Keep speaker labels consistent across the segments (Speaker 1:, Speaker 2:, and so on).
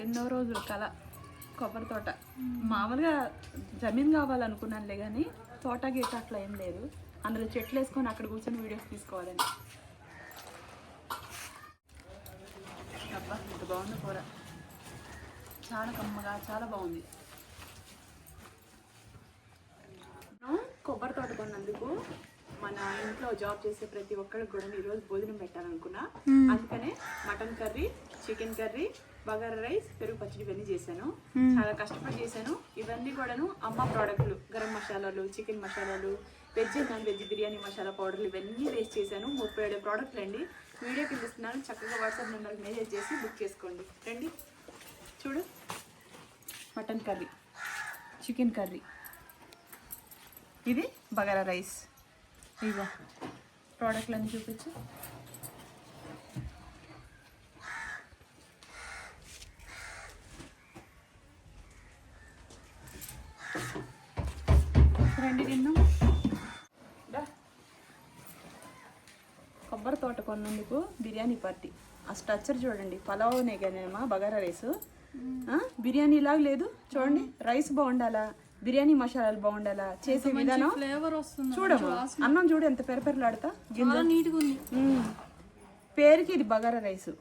Speaker 1: ఎన్నో రోజులు కళ కొబ్బరి తోట. మామూలుగా జమీన్ కావాలనుకున్నానులే కానీ తోట గీత అట్లా ఏం లేదు. అందులో చెట్లు వేసుకొని అక్కడ కూర్చొని వీడియోస్ తీసుకోవాలని. అబ్బా ఇంత బాగుంది కూర, చాలా కమ్మగా చాలా బాగుంది. కొబ్బరి తోట కొన్నందుకు మన ఇంట్లో జాబ్ చేసే ప్రతి ఒక్కరికి కూడా ఈరోజు భోజనం పెట్టాలనుకున్నా. అందుకనే mutton curry, chicken curry, bagara rice, పెరుగు పచ్చడి ఇవన్నీ చేశాను. చాలా కష్టపడి చేశాను. ఇవన్నీ కూడాను అమ్మ ప్రోడక్ట్లు, గరం మసాలాలు, చికెన్ మసాలాలు, veg non veg biryani masala పౌడర్లు ఇవన్నీ వేస్ట్ చేశాను. 37 ప్రోడక్ట్లు అండి. వీడియో కింద ఇస్తున్నాను, చక్కగా వాట్సాప్ నెంబర్కి మెసేజ్ చేసి బుక్ చేసుకోండి. రండి చూడు, మటన్ కర్రీ, చికెన్ కర్రీ, ఇది బగారా రైస్. ఇవో ప్రోడక్ట్లు అన్నీ చూపించు. రండి తిన్నాం. కొబ్బరి తోట కొన్నందుకు బిర్యానీ పార్టీ. ఆ స్ట్రక్చర్ చూడండి, పలావ్నే కానేమా బగారా రైస్. బిర్యానీ ఇలాగ లేదు చూడండి. రైస్ బాగుండాలా, బిర్యానీ మసాలాలు బాగుండాలా, చేసే విధానం చూడమ్మా. అన్నం చూడు ఎంత పెరపెరలాడతా, పేరుకి ఇది బగారా రైస్.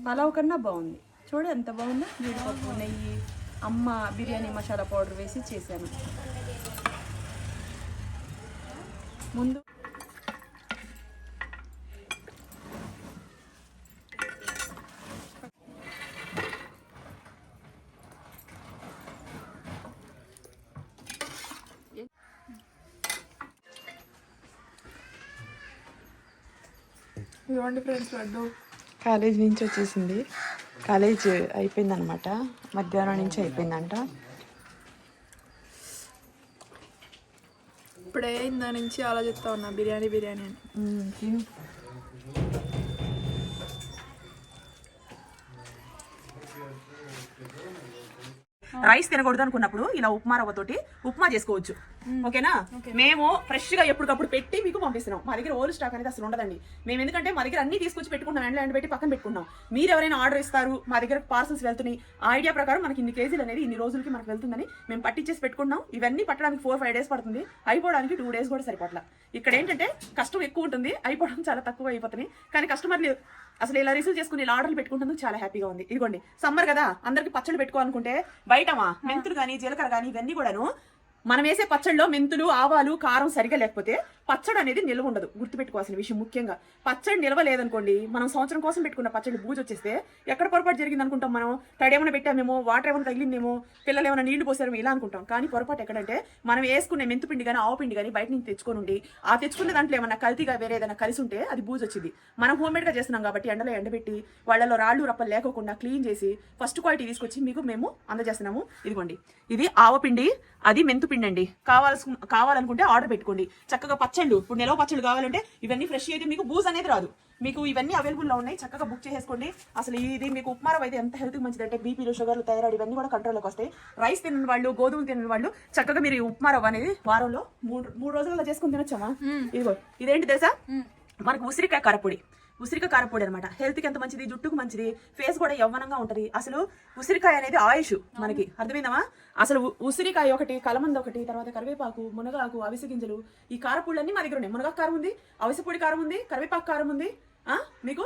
Speaker 1: పలావ్ కన్నా బాగుంది చూడు, ఎంత బాగుందో. జీడిపప్పు, నెయ్యి, అమ్మ బిర్యానీ మసాలా పౌడర్ వేసి చేశాను. ముందు ఫ్రెండ్స్ లడ్డు కాలేజ్ నుంచి వచ్చేసింది. కాలేజ్ అయిపోయిందనమాట, మధ్యాహ్నం నుంచి అయిపోయిందంట.
Speaker 2: ఇప్పుడే ఇందా నుంచి ఆలోచిస్తా ఉన్నా బిర్యానీ బిర్యానీ అని.
Speaker 1: రైస్ తినకూడదు అనుకున్నప్పుడు ఇలా ఉప్మా రవ్వతోటి ఉప్మా చేసుకోవచ్చు. ఓకేనా? మేము ఫ్రెష్ గా ఎప్పటికప్పుడు పెట్టి మీకు పంపిస్తున్నాం. మా దగ్గర ఓల్డ్ స్టాక్ అనేది అసలు ఉండదండి. మేము ఎందుకంటే మా దగ్గర అన్ని తీసుకొచ్చి పెట్టుకుంటాం, ఎండ పెట్టి పక్కన పెట్టుకున్నాం. మీరు ఎవరైనా ఆర్డర్ ఇస్తారు, మా దగ్గర పార్సల్స్ వెళ్తున్నాయి, ఆ ఐడియా ప్రకారం మనకి ఇన్ని కేజీలు అనేది ఇన్ని రోజులకి మనకు వెళ్తుందని మేము పట్టించేసి పెట్టుకున్నాం. ఇవన్నీ పట్టడానికి 4-5 డేస్ పడుతుంది, అయిపోవడానికి 2 డేస్ కూడా సరిపట్ల. ఇక్కడ ఏంటంటే కష్టం ఎక్కువ ఉంటుంది, అయిపోవడం చాలా తక్కువ అయిపోతుంది. కానీ కస్టమర్లు అసలు ఇలా రిసీవ్ చేసుకుని ఇలా ఆర్డర్లు పెట్టుకుంటున్నందుకు చాలా హ్యాపీగా ఉంది. ఇదిగోండి, సమ్మర్ కదా, అందరికి పచ్చడి పెట్టుకోవాలనుకుంటే బయటమా మెంతులు కానీ జీలకర్ర కానీ ఇవన్నీ కూడాను మనం వేసే పచ్చడిలో మెంతులు, ఆవాలు, కారం సరిగా లేకపోతే పచ్చడి అనేది నిల్వ ఉండదు. గుర్తుపెట్టుకోవాల్సిన విషయం ముఖ్యంగా. పచ్చడి నిల్వ లేదనుకోండి, మనం సంవత్సరం కోసం పెట్టుకున్న పచ్చడి బూజు వచ్చేస్తే ఎక్కడ పొరపాటు జరిగింది అనుకుంటాం. మనం తడేమైనా పెట్టామేమో, వాటర్ ఏమైనా తగిలిందేమో, పిల్లలు ఏమైనా నీళ్లు పోసారేమో ఇలా అనుకుంటాం. కానీ పొరపాటు ఎక్కడంటే మనం వేసుకునే మెంతు పిండి కానీ ఆవు పిండి కానీ బయట నుంచి తెచ్చుకొని ఉండి ఆ తెచ్చుకున్న దాంట్లో ఏమన్నా కల్తీగా వేరే ఏదైనా కలిసి ఉంటే అది బూజు వచ్చింది. మనం హోమ్మేడ్గా చేస్తున్నాం కాబట్టి ఎండలో ఎండబెట్టి వాళ్ళలో రాళ్ళు రప్పలు లేకోకుండా క్లీన్ చేసి ఫస్ట్ క్వాలిటీ తీసుకొచ్చి మీకు మేము అందజేస్తున్నాము. ఇదిగోండి, ఇది ఆవపిండి, అది మెంతు పిండి అండి. కావాలనుకుంటే ఆర్డర్ పెట్టుకోండి. చక్కగా పచ్చళ్ళు, ఇప్పుడు నిలవ పచ్చళ్ళు కావాలంటే ఇవన్నీ ఫ్రెష్ అయితే మీకు బూజ్ అనేది రాదు. మీకు ఇవన్నీ అవైలబుల్లో ఉన్నాయి, చక్కగా బుక్ చేసేసుకోండి. అసలు ఇది మీకు ఉప్మా రవ్వ అయితే ఎంత హెల్త్కి మంచిది అంటే బీపీలు, షుగర్లు, థైరాయిడ్ ఇవన్నీ కూడా కంట్రోల్లోకి వస్తాయి. రైస్ తిన్న వాళ్ళు, గోధుమలు తిన్న వాళ్ళు చక్కగా మీరు ఈ ఉప్మా రవ్వ అనేది వారంలో 3 రోజులలో చేసుకుని తినొచ్చామా. ఇదిగో ఇదేంటి తెలుసా, మనకు ఉసిరికాయ కారపొడి. ఉసిరికాయ కారపొడి అనమాట. హెల్త్కి ఎంత మంచిది, జుట్టుకు మంచిది, ఫేస్ కూడా యవ్వనంగా ఉంటుంది. అసలు ఉసిరికాయ అనేది ఆయుష్ మనకి, అర్థమైందమా? అసలు ఉసిరికాయ ఒకటి, కలమంద ఒకటి, తర్వాత కరివేపాకు, మునగాకు, అవిసె గింజలు, ఈ కారపొడులన్నీ మా దగ్గర ఉన్నాయి. మునగాకు కారం ఉంది, అవిసె పొడి కారం ఉంది, కరివేపాకు కారం ఉంది, మీకు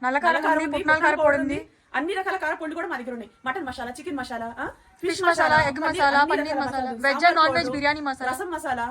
Speaker 1: నల్ల కారం ఉంది, అన్ని రకాల కారపొడులు కూడా మా దగ్గర ఉన్నాయి. Mutton masala, chicken masala, fish masala, egg masala, paneer masala, veg non veg biryani masala, రసం మసాలా,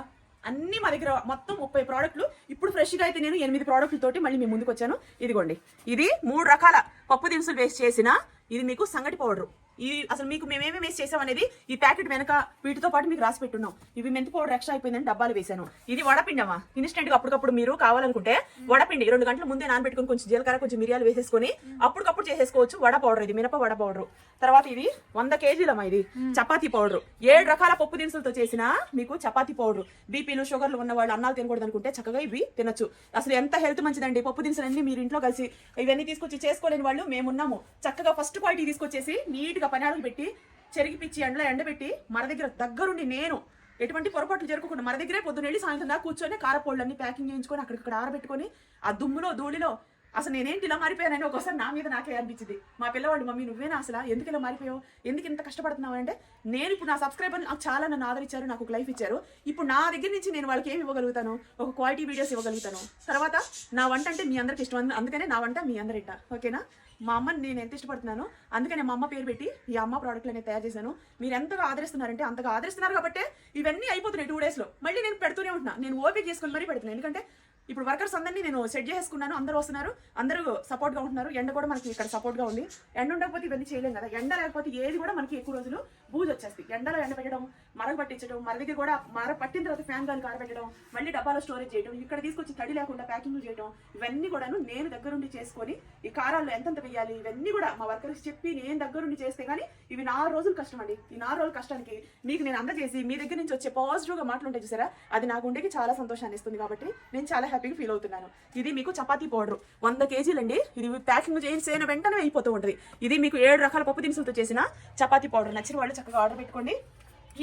Speaker 1: అన్ని మా దగ్గర మొత్తం 30 ప్రోడక్ట్లు. ఇప్పుడు ఫ్రెష్గా అయితే నేను 8 ప్రోడక్ట్లతోటి మళ్ళీ మీ ముందుకు వచ్చాను. ఇదిగోండి, ఇది 3 రకాల పప్పు దినుసులు వేస్ట్ చేసిన ఇది మీకు సంగటి పౌడరు. ఇది అసలు మీకు మేమేమి వేస్ట్ చేసాం అనేది ఈ ప్యాకెట్ వెనక వీటితో పాటు మీకు రాసి పెట్టున్నాం. ఇవి మెంతి పౌడర్ ఎక్స్ట్రా అయిపోయిందని డబ్బాలు వేసాను. ఇది వడపిండి అమ్మా, ఇన్స్టెంట్ గా అప్పటికప్పుడు మీరు కావాలనుకుంటే వడపిండి 2 గంటల ముందే నానబెట్టుకుని కొంచెం జీలకర్ర, కొంచెం మిరియాలు వేసేసుకొని అప్పటికప్పుడు చేసేసుకోవచ్చు. వడ పౌడర్, ఇది మినప వడ పౌడర్. తర్వాత ఇది 100 కేజీలమ్మా, ఇది చపాతీ పౌడర్. 7 రకాల పప్పు దినుసులతో చేసిన మీకు చపాతీ పౌడర్. బీపీలు, షుగర్లు ఉన్న వాళ్ళు అన్నాలు తినకూడదు అనుకుంటే చక్కగా ఇవి తినొచ్చు. అసలు ఎంత హెల్త్ మంచిదండి. పప్పు దినుసులన్నీ మీరు ఇంట్లో కలిసి ఇవన్నీ తీసుకొచ్చి చేసుకోలేని వాళ్ళు మేమున్నాము. చక్కగా ఫస్ట్ క్వాలిటీ తీసుకొచ్చేసి నీట్గా పనాలకు పెట్టి చెరిగిపిచ్చి ఎండలో ఎండబెట్టి మన దగ్గరుండి నేను ఎటువంటి పొరపాట్లు జరగకుండా మన దగ్గరే పొద్దున వెళ్ళి సాయంత్రం దాకా కూర్చొని కారపొళ్ళన్నీ ప్యాకింగ్ చేయించుకొని అక్కడిక్కడ ఆరబెట్టుకొని ఆ దుమ్ములో ధూళిలో అసలు నేనేంటి ఇలా మారిపోయానని ఒక్కోసారి నా మీద నాకే అనిపించింది. మా పిల్లవాడు మమ్మీ నువ్వేనా అసలు ఎందుకు ఇలా మారిపోయావు, ఎందుకు ఇంత కష్టపడుతున్నావు అంటే, నేను ఇప్పుడు నా సబ్స్క్రైబర్లు నాకు చాలా నన్ను ఆదరించారు, నాకు ఒక లైఫ్ ఇచ్చారు. ఇప్పుడు నా దగ్గర నుంచి నేను వాళ్ళకి ఏమి ఇవ్వగలుగుతాను, ఒక క్వాలిటీ వీడియోస్ ఇవ్వగలుగుతాను. తర్వాత నా వంట అంటే మీ అందరికి ఇష్టం, అందుకనే నా వంట మీ అందరింట. ఓకేనా, మా అమ్మని నేను ఎంత ఇష్టపడుతున్నాను, అందుకనే మా అమ్మ పేరు పెట్టి ఈ అమ్మ ప్రోడక్ట్లు అనేది తయారు చేశాను. మీరు ఎంతగా ఆదరిస్తున్నారంటే అంతగా ఆదరిస్తున్నారు కాబట్టి ఇవన్నీ అయిపోతున్నాయి 2 days లో. మళ్ళీ నేను పెడుతూనే ఉంటున్నా, నేను ఓపిక చేసుకొని మరీ పెడుతున్నాను. ఎందుకంటే ఇప్పుడు వర్కర్స్ అందరినీ నేను సెట్ చేసుకున్నాను, అందరూ వస్తున్నారు, అందరూ సపోర్ట్గా ఉంటున్నారు. ఎండ కూడా మనకి ఇక్కడ సపోర్ట్గా ఉంది. ఎండ ఉండకపోతే ఇవన్నీ చేయలేం కదా. ఎండ లేకపోతే ఏది కూడా మనకి ఎక్కువ రోజులు బూజు వచ్చేస్తాయి. ఎండలో ఎండ పెట్టడం, మరగ పట్టించడం, మర దగ్గర కూడా మర పట్టిన తర్వాత ఫ్యాన్ గాలి కారబెట్టడం, మళ్ళీ డబ్బాలో స్టోరేజ్ చేయడం, ఇక్కడ తీసుకొచ్చి తడి లేకుండా ప్యాకింగ్ చేయడం, ఇవన్నీ కూడాను నేను దగ్గరుండి చేసుకొని ఈ కారాల్లో ఎంతెంత వేయాలి ఇవన్నీ కూడా మా వర్కర్స్ చెప్పి నేను దగ్గరుండి చేస్తే కానీ ఇవి 4 రోజులు కష్టం అండి. ఈ 4 రోజుల కష్టానికి మీకు నేను అందజేసి మీ దగ్గర నుంచి వచ్చే పాజిటివ్గా మాటలుంటాయి చూసారా, అది నా గుండెకి చాలా సంతోషాన్ని ఇస్తుంది. కాబట్టి నేను చాలా హ్యాపీగా ఫీల్ అవుతున్నాను. ఇది మీకు చపాతీ పౌడర్ 100 kg అండి. ఇది ప్యాకింగ్ చేసిన వెంటనే అయిపోతూ ఉంటుంది. ఇది మీకు 7 రకాల పప్పు దినుసులతో చేసిన చపాతీ పౌడర్. నచ్చిన వాళ్ళు చక్కగా ఆర్డర్ పెట్టుకోండి.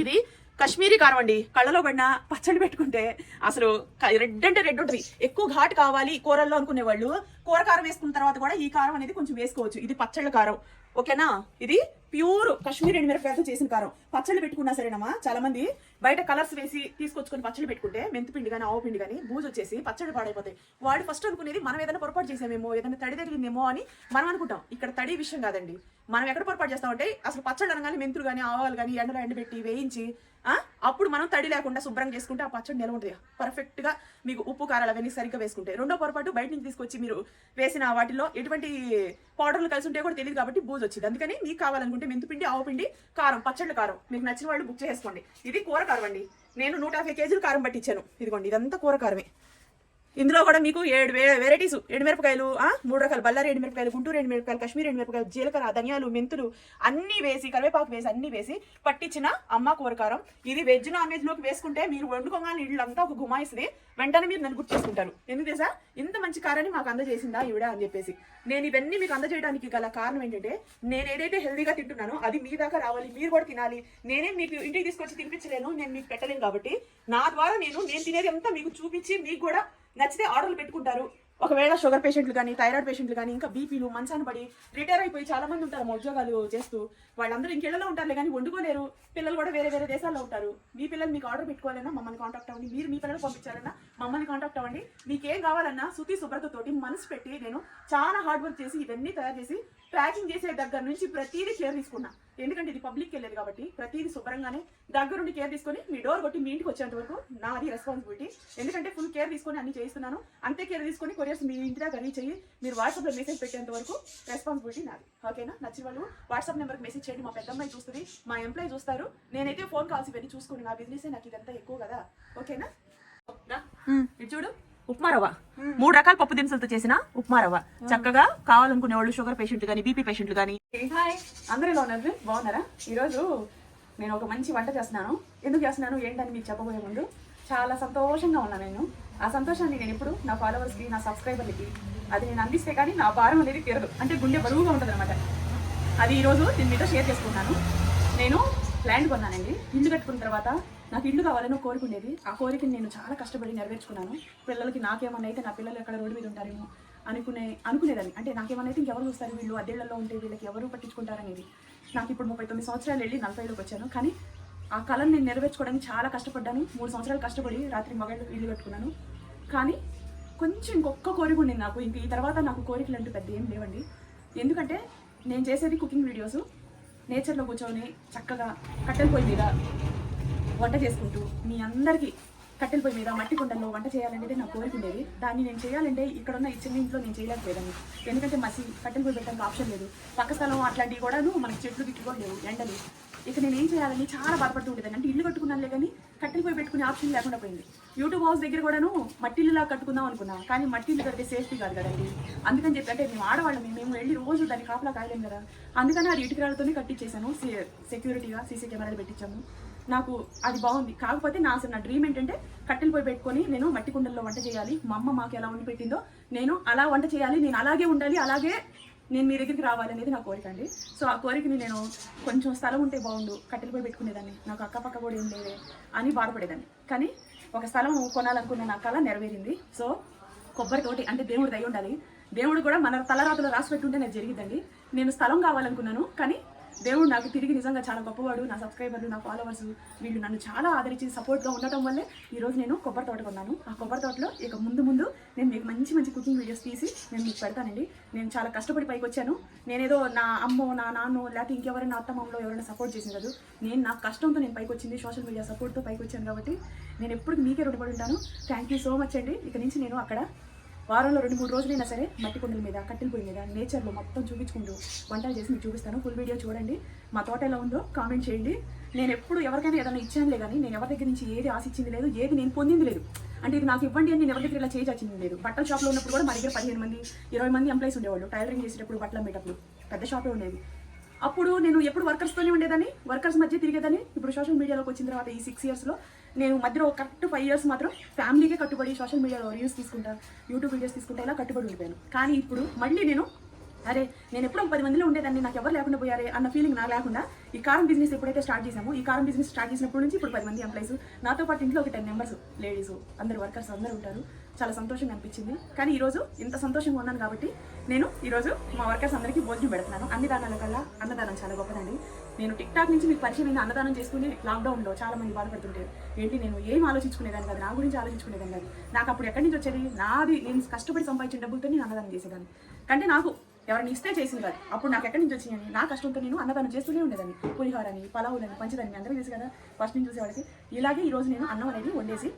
Speaker 1: ఇది కాశ్మీరీ కారం అండి. కళ్ళలో పడిన పచ్చడి పెట్టుకుంటే అసలు రెడ్ అంటే రెడ్ ఉంటుంది. ఎక్కువ ఘాటు కావాలి కూరల్లో అనుకునే వాళ్ళు కూర కారం వేసుకున్న తర్వాత కూడా ఈ కారం అనేది కొంచెం వేసుకోవచ్చు. ఇది పచ్చళ్ళ కారం. ఓకేనా, ఇది ప్యూర్ కాశ్మీరీ ఎండుమిరపకాయలతో చేసిన కారం. పచ్చళ్ళు పెట్టుకున్నా సరేనమ్మా, చాలా మంది బయట కలర్స్ వేసి తీసుకొచ్చుకొని పచ్చళ్ళు పెట్టుకుంటే మెంతిపిండి కానీ ఆవు పిండి కానీ బూజు వచ్చేసి పచ్చళ్ళు పాడైపోతాయి. వాడు ఫస్ట్ అనుకునేది మనం ఏదైనా పొరపాటు చేసామేమో, ఏదైనా తడి తగిలిందేమో అని మనం అనుకుంటాం. ఇక్కడ తడి విషయం కాదండి. మనం ఎక్కడ పొరపాటు చేస్తామంటే అసలు పచ్చళ్ళు అనగానే మెంతులు కానీ ఆవాలు కానీ ఎండలో ఎండబెట్టి వేయించి అప్పుడు మనం తడి లేకుండా శుభ్రం చేసుకుంటే ఆ పచ్చడి నిల్వ ఉంటుంది పర్ఫెక్ట్ గా. మీకు ఉప్పు కారాలు అవన్నీ సరిగ్గా వేసుకుంటే. రెండో పొరపాటు బయట నుంచి తీసుకొచ్చి మీరు వేసిన వాటిలో ఎటువంటి పౌడర్లు కలిసి ఉంటే కూడా తెలియదు కాబట్టి బూజు వచ్చింది. అందుకని మీకు కావాలనుకుంటే మెంతుపిండి, ఆవు పిండి, కారం, పచ్చళ్ళ కారం మీకు నచ్చిన వాళ్ళు బుక్ చేసుకోండి. ఇది కూర కారం అండి. నేను 150 kg కారం పట్టించాను. ఇదిగోండి, ఇదంతా కూర కారమే. ఇందులో కూడా మీకు 7 వెరైటీస్ ఎండుమిరపకాయలు, 3 రకాల బళ్ళారి ఎండుమిరపకాయలు, గుంటూరు ఎండుమిరపకాయలు, కాశ్మీర్ ఎండుమిరపకాయలు, జీలకర్ర, ధనియాలు, మెంతులు అన్ని వేసి, కరివేపాకు వేసి అన్ని వేసి పట్టించిన అమ్మ కూరకారం. ఇది వెజ్ నాన్ వెజ్ లోకి వేసుకుంటే మీరు వండుకోగానే ఇళ్ళంతా ఒక గుమాయిస్తుంది. వెంటనే మీరు నన్ను గుర్తు చేసుకుంటారు. ఎందుకు తెలుసా, ఇంత మంచి కారాన్ని మాకు అందజేసిందా ఈవిడ అని చెప్పేసి. నేను ఇవన్నీ మీకు అందజేయడానికి గల కారణం ఏంటంటే, నేను ఏదైతే హెల్దీగా తింటున్నానో అది మీ దాకా రావాలి, మీరు కూడా తినాలి. నేనే మీకు ఇంటికి తీసుకొచ్చి తినిపించలేను, నేను మీకు పెట్టలేను. కాబట్టి నా ద్వారా నేను తినేది అంతా మీకు చూపించి మీకు కూడా నచ్చితే ఆర్డర్లు పెట్టుకుంటారు. ఒకవేళ షుగర్ పేషెంట్లు కానీ, థైరాయిడ్ పేషెంట్లు కానీ, ఇంకా బీపీలు మంచాన పడి రిటైర్ అయిపోయి చాలా మంది ఉంటారు ఉద్యోగాలు చేస్తూ. వాళ్ళందరూ ఇంకెళ్ళలో ఉంటారులే కానీ వండుకోలేరు. పిల్లలు కూడా వేరే వేరే దేశాల్లో ఉంటారు. మీ పిల్లలు మీకు ఆర్డర్ పెట్టుకోవాలన్నా మమ్మల్ని కాంటాక్ట్ అవ్వండి. మీరు మీ పిల్లలు పంపించాలన్నా మమ్మల్ని కాంటాక్ట్ అవ్వండి. మీకేం కావాలన్నా శుతి శుభ్రతతోటి మనసు పెట్టి నేను చాలా హార్డ్ వర్క్ చేసి ఇవన్నీ తయారు చేసి ప్యాకింగ్ చేసే దగ్గర నుంచి ప్రతిదీ కేర్ తీసుకున్నా. ఎందుకంటే ఇది పబ్లిక్ వెళ్ళేది కాబట్టి ప్రతిదీ శుభ్రంగానే దగ్గరుండి కేర్ తీసుకొని మీ డోర్ కొట్టి మీ ఇంటికి వచ్చేంత వరకు నాది రెస్పాన్సిబిలిటీ. ఎందుకంటే ఫుల్ కేర్ తీసుకొని అన్ని చేస్తున్నాను. అంతే కేర్ తీసుకొని కొరియర్స్ మీ ఇంటి దాకా రీచ్ అయ్యి మీరు వాట్సాప్లో మెసేజ్ పెట్టేంత వరకు రెస్పాన్సిబిలిటీ నాది. ఓకేనా, నచ్చిన వాళ్ళు వాట్సాప్ నెంబర్కి మెసేజ్ చేయండి. మా పెద్దమ్మాయి చూస్తుంది, మా ఎంప్లాయీ చూస్తారు. నేనైతే ఫోన్ కాల్స్ ఇవన్నీ చూసుకుని నా బిజినెస్ నాకు ఇదంతా ఎక్కువ కదా. ఓకేనా, ఇది చూడు ఉప్మా రవ్వ, 3 రకాల పప్పు దినుసులతో చేసిన ఉప్మా రవ్వ. చక్కగా కావాలనుకునే వాళ్ళు షుగర్ పేషెంట్లు కానీ, బీపీ పేషెంట్లు కానీ. హాయ్, అందరూ ఎలా ఉన్నారు, బాగున్నారా? ఈరోజు నేను ఒక మంచి వంట చేస్తున్నాను. ఎందుకు చేస్తున్నాను ఏంటని మీకు చెప్పబోయే ముందు చాలా సంతోషంగా ఉన్నాను. నేను ఆ సంతోషాన్ని నేను ఎప్పుడు నా ఫాలోవర్స్కి, నా సబ్స్క్రైబర్లకి అది నేను అందిస్తే కానీ నా భారం అనేది తీరదు. అంటే గుండె బరువుగా ఉంటుంది అనమాట. అది ఈరోజు నేను మీతో షేర్ చేసుకున్నాను. నేను ల్యాండ్ కొన్నానండి. ఇల్లు కట్టుకున్న తర్వాత నాకు ఇల్లు కావాలని కోరిక ఉండేది. ఆ కోరికని నేను చాలా కష్టపడి నెరవేర్చుకున్నాను. పిల్లలకి నాకేమన్నా అయితే నా పిల్లలు ఎక్కడ రోడ్డు మీద ఉంటారేమో అనుకునేదాన్ని. అంటే నాకేమన్నా అయితే ఇంకెవరు చూస్తారు, వీళ్ళు అద్దెళ్లలో ఉంటే వీళ్ళకి ఎవరు పట్టించుకుంటారనేది. నాకు ఇప్పుడు 39 సంవత్సరాలు వెళ్ళి 40లోకి వచ్చాను. కానీ ఆ కళను నేను నెరవేర్చుకోవడానికి చాలా కష్టపడ్డాను. 3 సంవత్సరాలు కష్టపడి రాత్రి మగళ్ళు ఇల్లు కట్టుకున్నాను. కానీ కొంచెం ఇంకొక కోరిక ఉండింది నాకు. ఇంక ఈ తర్వాత నాకు కోరికలు అంటూ పెద్ద ఏం లేవండి. ఎందుకంటే నేను చేసేది కుకింగ్ వీడియోస్. నేచర్లో కూర్చొని చక్కగా కట్టెల పొయ్యి మీద వంట చేసుకుంటూ మీ అందరికీ కట్టెల పొయ్యి మీద మట్టి కుండల్లో వంట చేయాలనేది నా కోరిక ఉండేది. దాన్ని నేను చేయాలంటే ఇక్కడున్న ఈ చిన్న ఇంట్లో నేను చేయలేకపోయేదాన్ని. ఎందుకంటే మసి కట్టెల పొయ్యి పెట్టడానికి ఆప్షన్ లేదు. పక్క స్థలం అట్లాంటివి కూడాను మనకి చెట్లు గిట్లు కూడా లేవు, ఎండలు. ఇక నేను ఏం చేయాలని చాలా బాధపడుతూ ఉండేదాన్ని. అంటే ఇల్లు కట్టుకున్నానులే కానీ కట్టెల పొయ్యి పెట్టుకునే ఆప్షన్ లేకుండా పోయింది. యూట్యూబ్ హౌస్ దగ్గర కూడాను మట్టి ఇల్లులా కట్టుకుందాం అనుకున్నా. కానీ మట్టి ఇల్లు కడితే సేఫ్టీ కాదు కదండి. అందుకని చెప్పి అంటే మేము ఆడవాళ్ళం, మేము వెళ్ళి రోజు దాన్ని కాపలా కాయలేం కదా. అందుకని అది ఇటుకరాలతోనే కట్టించేసాను. సెక్యూరిటీగా సీసీ కెమెరాలు పెట్టించాము. నాకు అది బాగుంది. కాకపోతే నా డ్రీమ్ ఏంటంటే కట్టెలు పొయ్యి పెట్టుకొని నేను మట్టి కుండల్లో వంట చేయాలి. మా అమ్మ మాకు ఎలా వండి పెట్టిందో నేను అలా వంట చేయాలి, నేను అలాగే ఉండాలి, అలాగే నేను మీ దగ్గరికి రావాలి అనేది నా కోరిక అండి. సో ఆ కోరికని నేను కొంచెం స్థలం ఉంటే బాగుండు, కట్టెలు పొయ్యి పెట్టుకునేదాన్ని, నాకు అక్కపక్క కూడా ఏం లేదే అని బాధపడేదాన్ని. కానీ ఒక స్థలం కొనాలనుకునే నా కళ నెరవేరింది. సో కొబ్బరి తోటి అంటే దేవుడు దయ ఉండాలి. దేవుడు కూడా మన తలరాతలో రాసి పెట్టుంటే నాకు జరిగిందండి. నేను స్థలం కావాలనుకున్నాను, కానీ దేవుడు నాకు తిరిగి నిజంగా చాలా గొప్పవాడు. నా సబ్స్క్రైబర్లు, నా ఫాలోవర్స్ వీళ్ళు నన్ను చాలా ఆదరించి సపోర్ట్గా ఉండటం వల్లే ఈరోజు నేను కొబ్బరి తోట కొన్నాను. ఆ కొబ్బరి తోటలో ఇక ముందు నేను మీకు మంచి మంచి కుకింగ్ వీడియోస్ తీసి నేను మీకు పెడతానండి. నేను చాలా కష్టపడి పైకి వచ్చాను. నేనేదో నా అమ్మో, నా నాన్నో, లేకపోతే ఇంకెవరైనా అత్తమ్మలో ఎవరైనా సపోర్ట్ చేసింది కాదు. నేను నా కష్టంతో నేను పైకి వచ్చింది, సోషల్ మీడియా సపోర్ట్తో పైకి వచ్చాను. కాబట్టి నేను ఎప్పుడు మీకే రుణపడి ఉంటాను. థ్యాంక్ యూ సో మచ్ అండి. ఇక నుంచి నేను అక్కడ వారంలో 2-3 రోజులైనా సరే మట్టి కుండల మీద, కట్టెల పొయ్యి మీద, నేచర్లో మొత్తం చూపించుకుంటూ వంటలు చేసి మీకు చూపిస్తాను. ఫుల్ వీడియో చూడండి. మా తోట ఎలా ఉందో కామెంట్ చేయండి. నేను ఎప్పుడు ఎవరికైనా ఏదైనా ఇచ్చానులే కానీ నేను ఎవరి దగ్గర నుంచి ఏది ఆశించింది లేదు, ఏది నేను పొందింది లేదు. అంటే ఇది నాకు ఇవ్వండి అని నేను ఎవరి దగ్గర ఇలా చేయించింది లేదు. బట్టల షాప్లో ఉన్నప్పుడు కూడా మా దగ్గర 15 మంది 20 మంది ఎంప్లాయీస్ ఉండేవాళ్ళు. టైలరింగ్ చేసేటప్పుడు, బట్టలు అమ్మేటప్పుడు పెద్ద షాపే ఉండేది. అప్పుడు నేను ఎప్పుడు వర్కర్స్తోనే ఉండేదాన్ని, వర్కర్స్ మధ్య తిరిగేదాన్ని. ఇప్పుడు సోషల్ మీడియాలోకి వచ్చిన తర్వాత ఈ 6 ఇయర్స్లో నేను మధ్యలో కరెక్ట్ 5 ఇయర్స్ మాత్రం ఫ్యామిలీకే కట్టుబడి సోషల్ మీడియాలో రీల్స్ తీసుకుంటా, యూట్యూబ్ వీడియోస్ తీసుకుంటా, ఇలా కట్టుబడి ఉండిపోయాను. కానీ ఇప్పుడు మళ్ళీ నేను ఎప్పుడో 10 మందిలో ఉండేదాన్ని, నాకు ఎవరు లేకుండా పోయారే అన్న ఫీలింగ్ నాకు లేకుండా ఈ కారం బిజినెస్ ఎప్పుడైతే స్టార్ట్ చేసామో, ఈ కారం బిజినెస్ స్టార్ట్ చేసినప్పటి నుంచి ఇప్పుడు 10 మంది ఎంప్లాయీస్, నాతో పాటు ఇంట్లో ఒక 10 మెంబర్స్ లేడీస్, అందరు వర్కర్స్ అందరూ ఉంటారు. చాలా సంతోషంగా అనిపించింది. కానీ ఈరోజు ఇంత సంతోషంగా ఉన్నాను కాబట్టి నేను ఈరోజు మా వర్కర్స్ అందరికీ భోజనం పెడుతున్నాను. అన్ని దానాల కల్లా అన్నదానం చాలా గొప్పదండి. నేను టిక్టాక్ నుంచి మీకు పరిచయం అయిన అన్నదానం చేసుకుని లాక్డౌన్లో చాలా మంది బాధపడుతుంటారు. ఏంటి నేను ఏం ఆలోచించుకునేదాన్ని కాదు, నా గురించి ఆలోచించుకునేదాన్ని కాదు. నాకు అప్పుడు ఎక్కడి నుంచి వచ్చేది, నాది నేను కష్టపడి సంపాదించిన డబ్బులతో నేను అన్నదానం చేసేదాన్ని. కంటే నాకు ఎవరిని ఇస్తే చేసింది కాదు. అప్పుడు నాకు ఎక్కడి నుంచి వచ్చిందని నా కష్టంతో నేను అన్నదానం చేస్తూనే ఉండేదాన్ని. పులిహోరని, పలావులని, పంచదాన్ని అందరూ తెలుసు కదా, ఫస్ట్ నుంచి చూసేవాడికి. ఇలాగే ఈరోజు నేను అన్నం అనేది వండేసి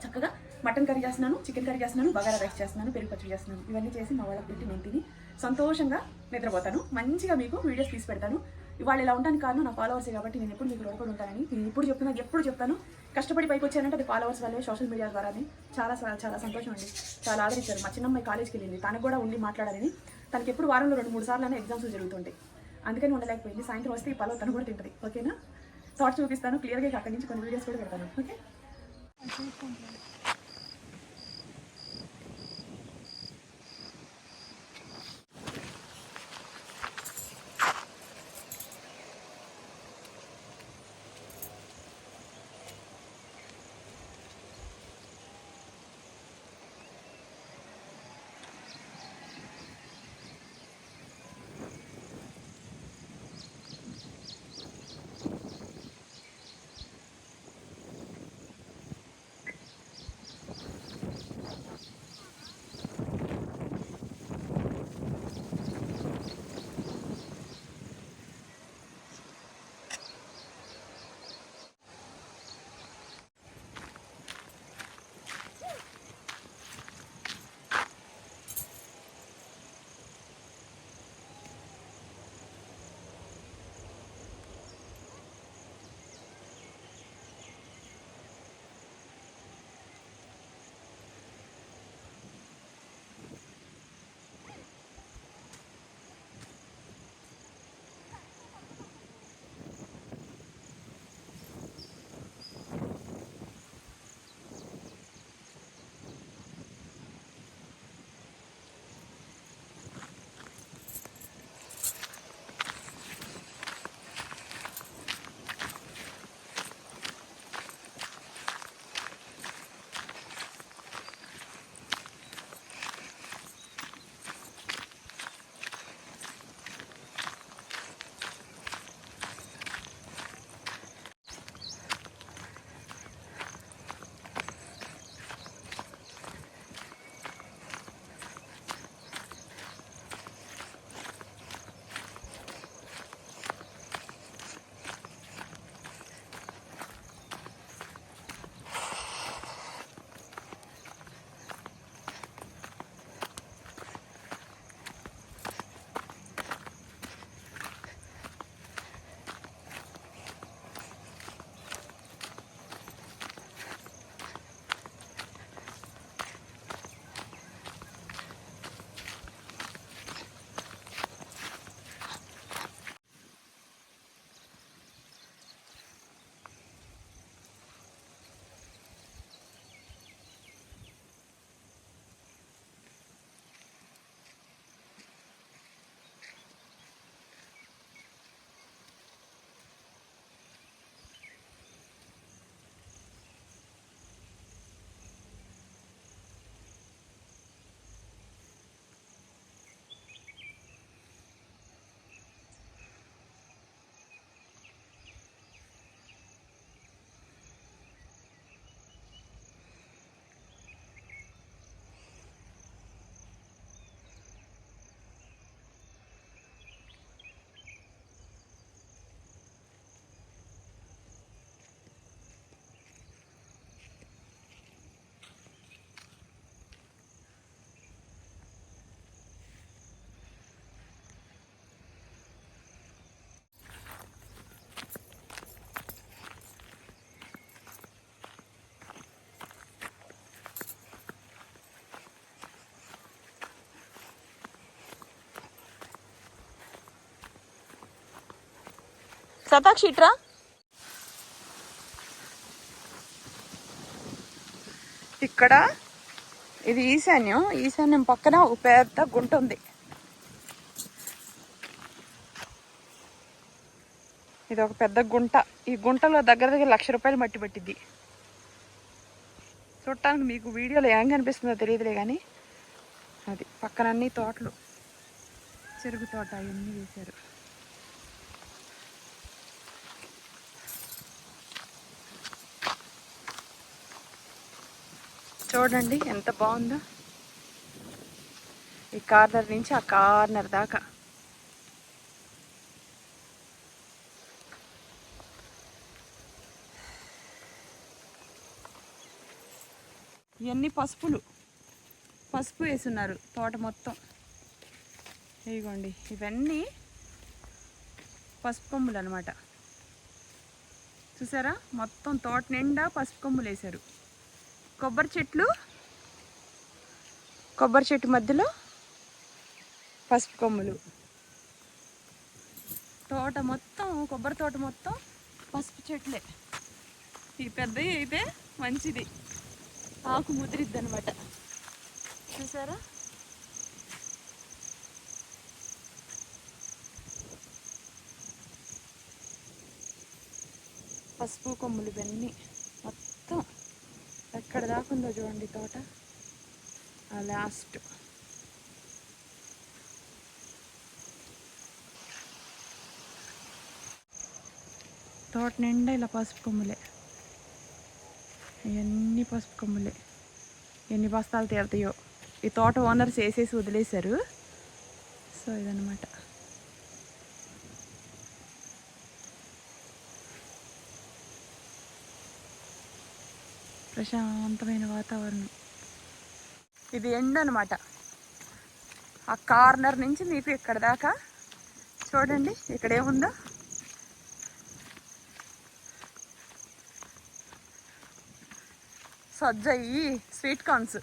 Speaker 1: చక్కగా మటన్ కర్రీ చేస్తున్నాను, చికెన్ కర్రీ చేస్తున్నాను, బగారా రైస్ చేస్తున్నాను, పెరుగు పచ్చడి చేస్తున్నాను. ఇవన్నీ చేసి మా వాళ్ళకి పెట్టి నేను తిని సంతోషంగా నిద్రపోతాను. మంచిగా మీకు వీడియోస్ తీసి పెడతాను. ఇవాళ ఇలా ఉండడానికి కారణం నా ఫాలోవర్సే కాబట్టి నేను ఎప్పుడు మీకు రుణపడి ఉంటానని నేను ఎప్పుడు చెప్తాను. కష్టపడి పైకి వచ్చానంటే అది ఫాలోవర్స్ వల్లే, సోషల్ మీడియా ద్వారానే. చాలా చాలా సంతోషం అండి. చాలా ఆదరించారు. మా చిన్నమ్మాయి కాలేజ్కి వెళ్ళింది, తనకు కూడా ఉండి మాట్లాడాలని. తనకి ఎప్పుడు వారంలో 2-3 సార్లు ఎగ్జామ్స్ జరుగుతుంటాయి, అందుకని ఉండలేకపోయింది. సాయంత్రం వస్తే ఈ పలావ్ తను కూడా తింటుంది. ఓకేనా? థాట్ చూపిస్తాను క్లియర్గా. అక్కడి నుంచి కొన్ని వీడియోస్ కూడా పెడతాను. ఓకే. శతాక్షి ఇట్రా. ఇక్కడ ఇది ఈశాన్యం పక్కన ఒక పెద్ద గుంట ఉంది. ఇది ఒక పెద్ద గుంట. ఈ గుంటలో దగ్గర 1,00,000 రూపాయలు మట్టి పట్టిద్ది. చూడటానికి మీకు వీడియోలో ఏం కనిపిస్తుందో తెలియదులే కానీ అది పక్కన అన్ని తోటలు, చెరుకు తోట అవన్నీ వేశారు. చూడండి ఎంత బాగుందో. ఈ కార్నర్ నుంచి ఆ కార్నర్ దాకా ఇవన్నీ పసుపు వేసున్నారు తోట మొత్తం. ఇదిగోండి ఇవన్నీ పసుపు కొమ్ములు అనమాట. చూసారా మొత్తం తోట నిండా పసుపు కొమ్ములు వేశారు. కొబ్బరి చెట్టు మధ్యలో పసుపు కొమ్ములు. తోట మొత్తం కొబ్బరి తోట మొత్తం పసుపు చెట్లే. ఈ పెద్దవి అయితే మంచిది, ఆకు ముదిరిద్ది అనమాట. చూసారా పసుపు కొమ్ములు ఇవన్నీ మొత్తం ఎక్కడ దాకుందో చూడండి తోట. ఆ లాస్ట్ తోట నిండా ఇలా పసుపు కొమ్ములే. ఇవన్నీ పసుపు కొమ్ములే. ఎన్ని బస్తాలు తేలుతాయో. ఈ తోట ఓనర్స్ వేసేసి వదిలేశారు. సో ఇదన్నమాట. ప్రశాంతమైన వాతావరణం. ఇది ఎండ అనమాట. ఆ కార్నర్ నుంచి మీకు ఇక్కడ దాకా చూడండి ఇక్కడ ఏముందో. సజ్జయి స్వీట్ కార్న్స్.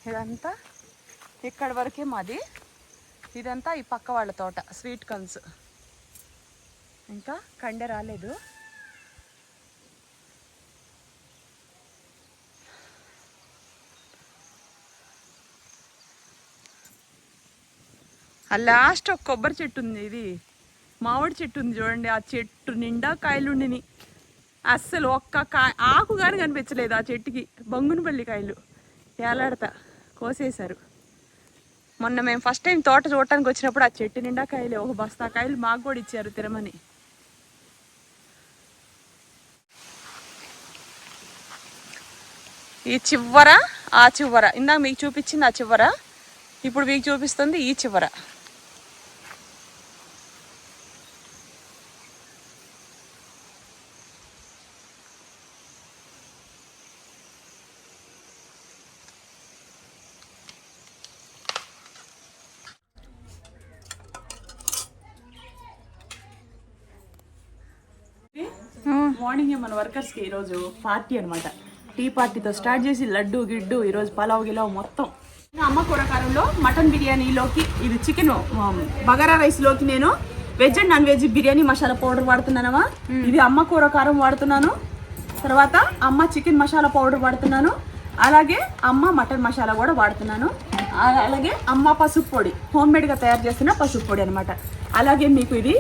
Speaker 1: ఇదంతా ఇక్కడి వరకే మాది. ఇదంతా ఈ పక్క వాళ్ళ తోట స్వీట్ కార్న్స్. ఇంకా కండె రాలేదు. ఆ లాస్ట్ ఒక కొబ్బరి చెట్టు ఉంది. ఇది మామిడి చెట్టు ఉంది చూడండి. ఆ చెట్టు నిండా కాయలు ఉండిని. అస్సలు ఒక్క ఆకు కానీ కనిపించలేదు ఆ చెట్టుకి. బంగునపల్లి కాయలు ఏలాడతా కోసేశారు. మొన్న మేము ఫస్ట్ టైం తోట చూడటానికి వచ్చినప్పుడు ఆ చెట్టు నిండా కాయలే. ఒక బస్తా కాయలు మాకు కూడా ఇచ్చారు తిరమని. ఈ చివర ఆ చివర ఇందాక మీకు చూపించింది ఆ చివర. ఇప్పుడు మీకు చూపిస్తుంది ఈ చివర. మార్నింగ్ మన వర్కర్స్కి ఈరోజు పార్టీ అనమాట. టీ పార్టీతో స్టార్ట్ చేసి లడ్డు గిడ్డు ఈరోజు పలావ్ గిలావ్ మొత్తం. అమ్మ కూరకారంలో మటన్ బిర్యానీలోకి ఇది చికెన్ బగారా రైస్లోకి నేను veg and non veg biryani masala powder వాడుతున్నానమ్మా. ఇది అమ్మ కూరకారం వాడుతున్నాను. తర్వాత అమ్మ చికెన్ మసాలా పౌడర్ వాడుతున్నాను. అలాగే అమ్మ మటన్ మసాలా కూడా వాడుతున్నాను. అలాగే అమ్మ పసుపు పొడి హోమ్మేడ్గా తయారు చేస్తున్న పసుపు పొడి అనమాట. అలాగే మీకు ఇది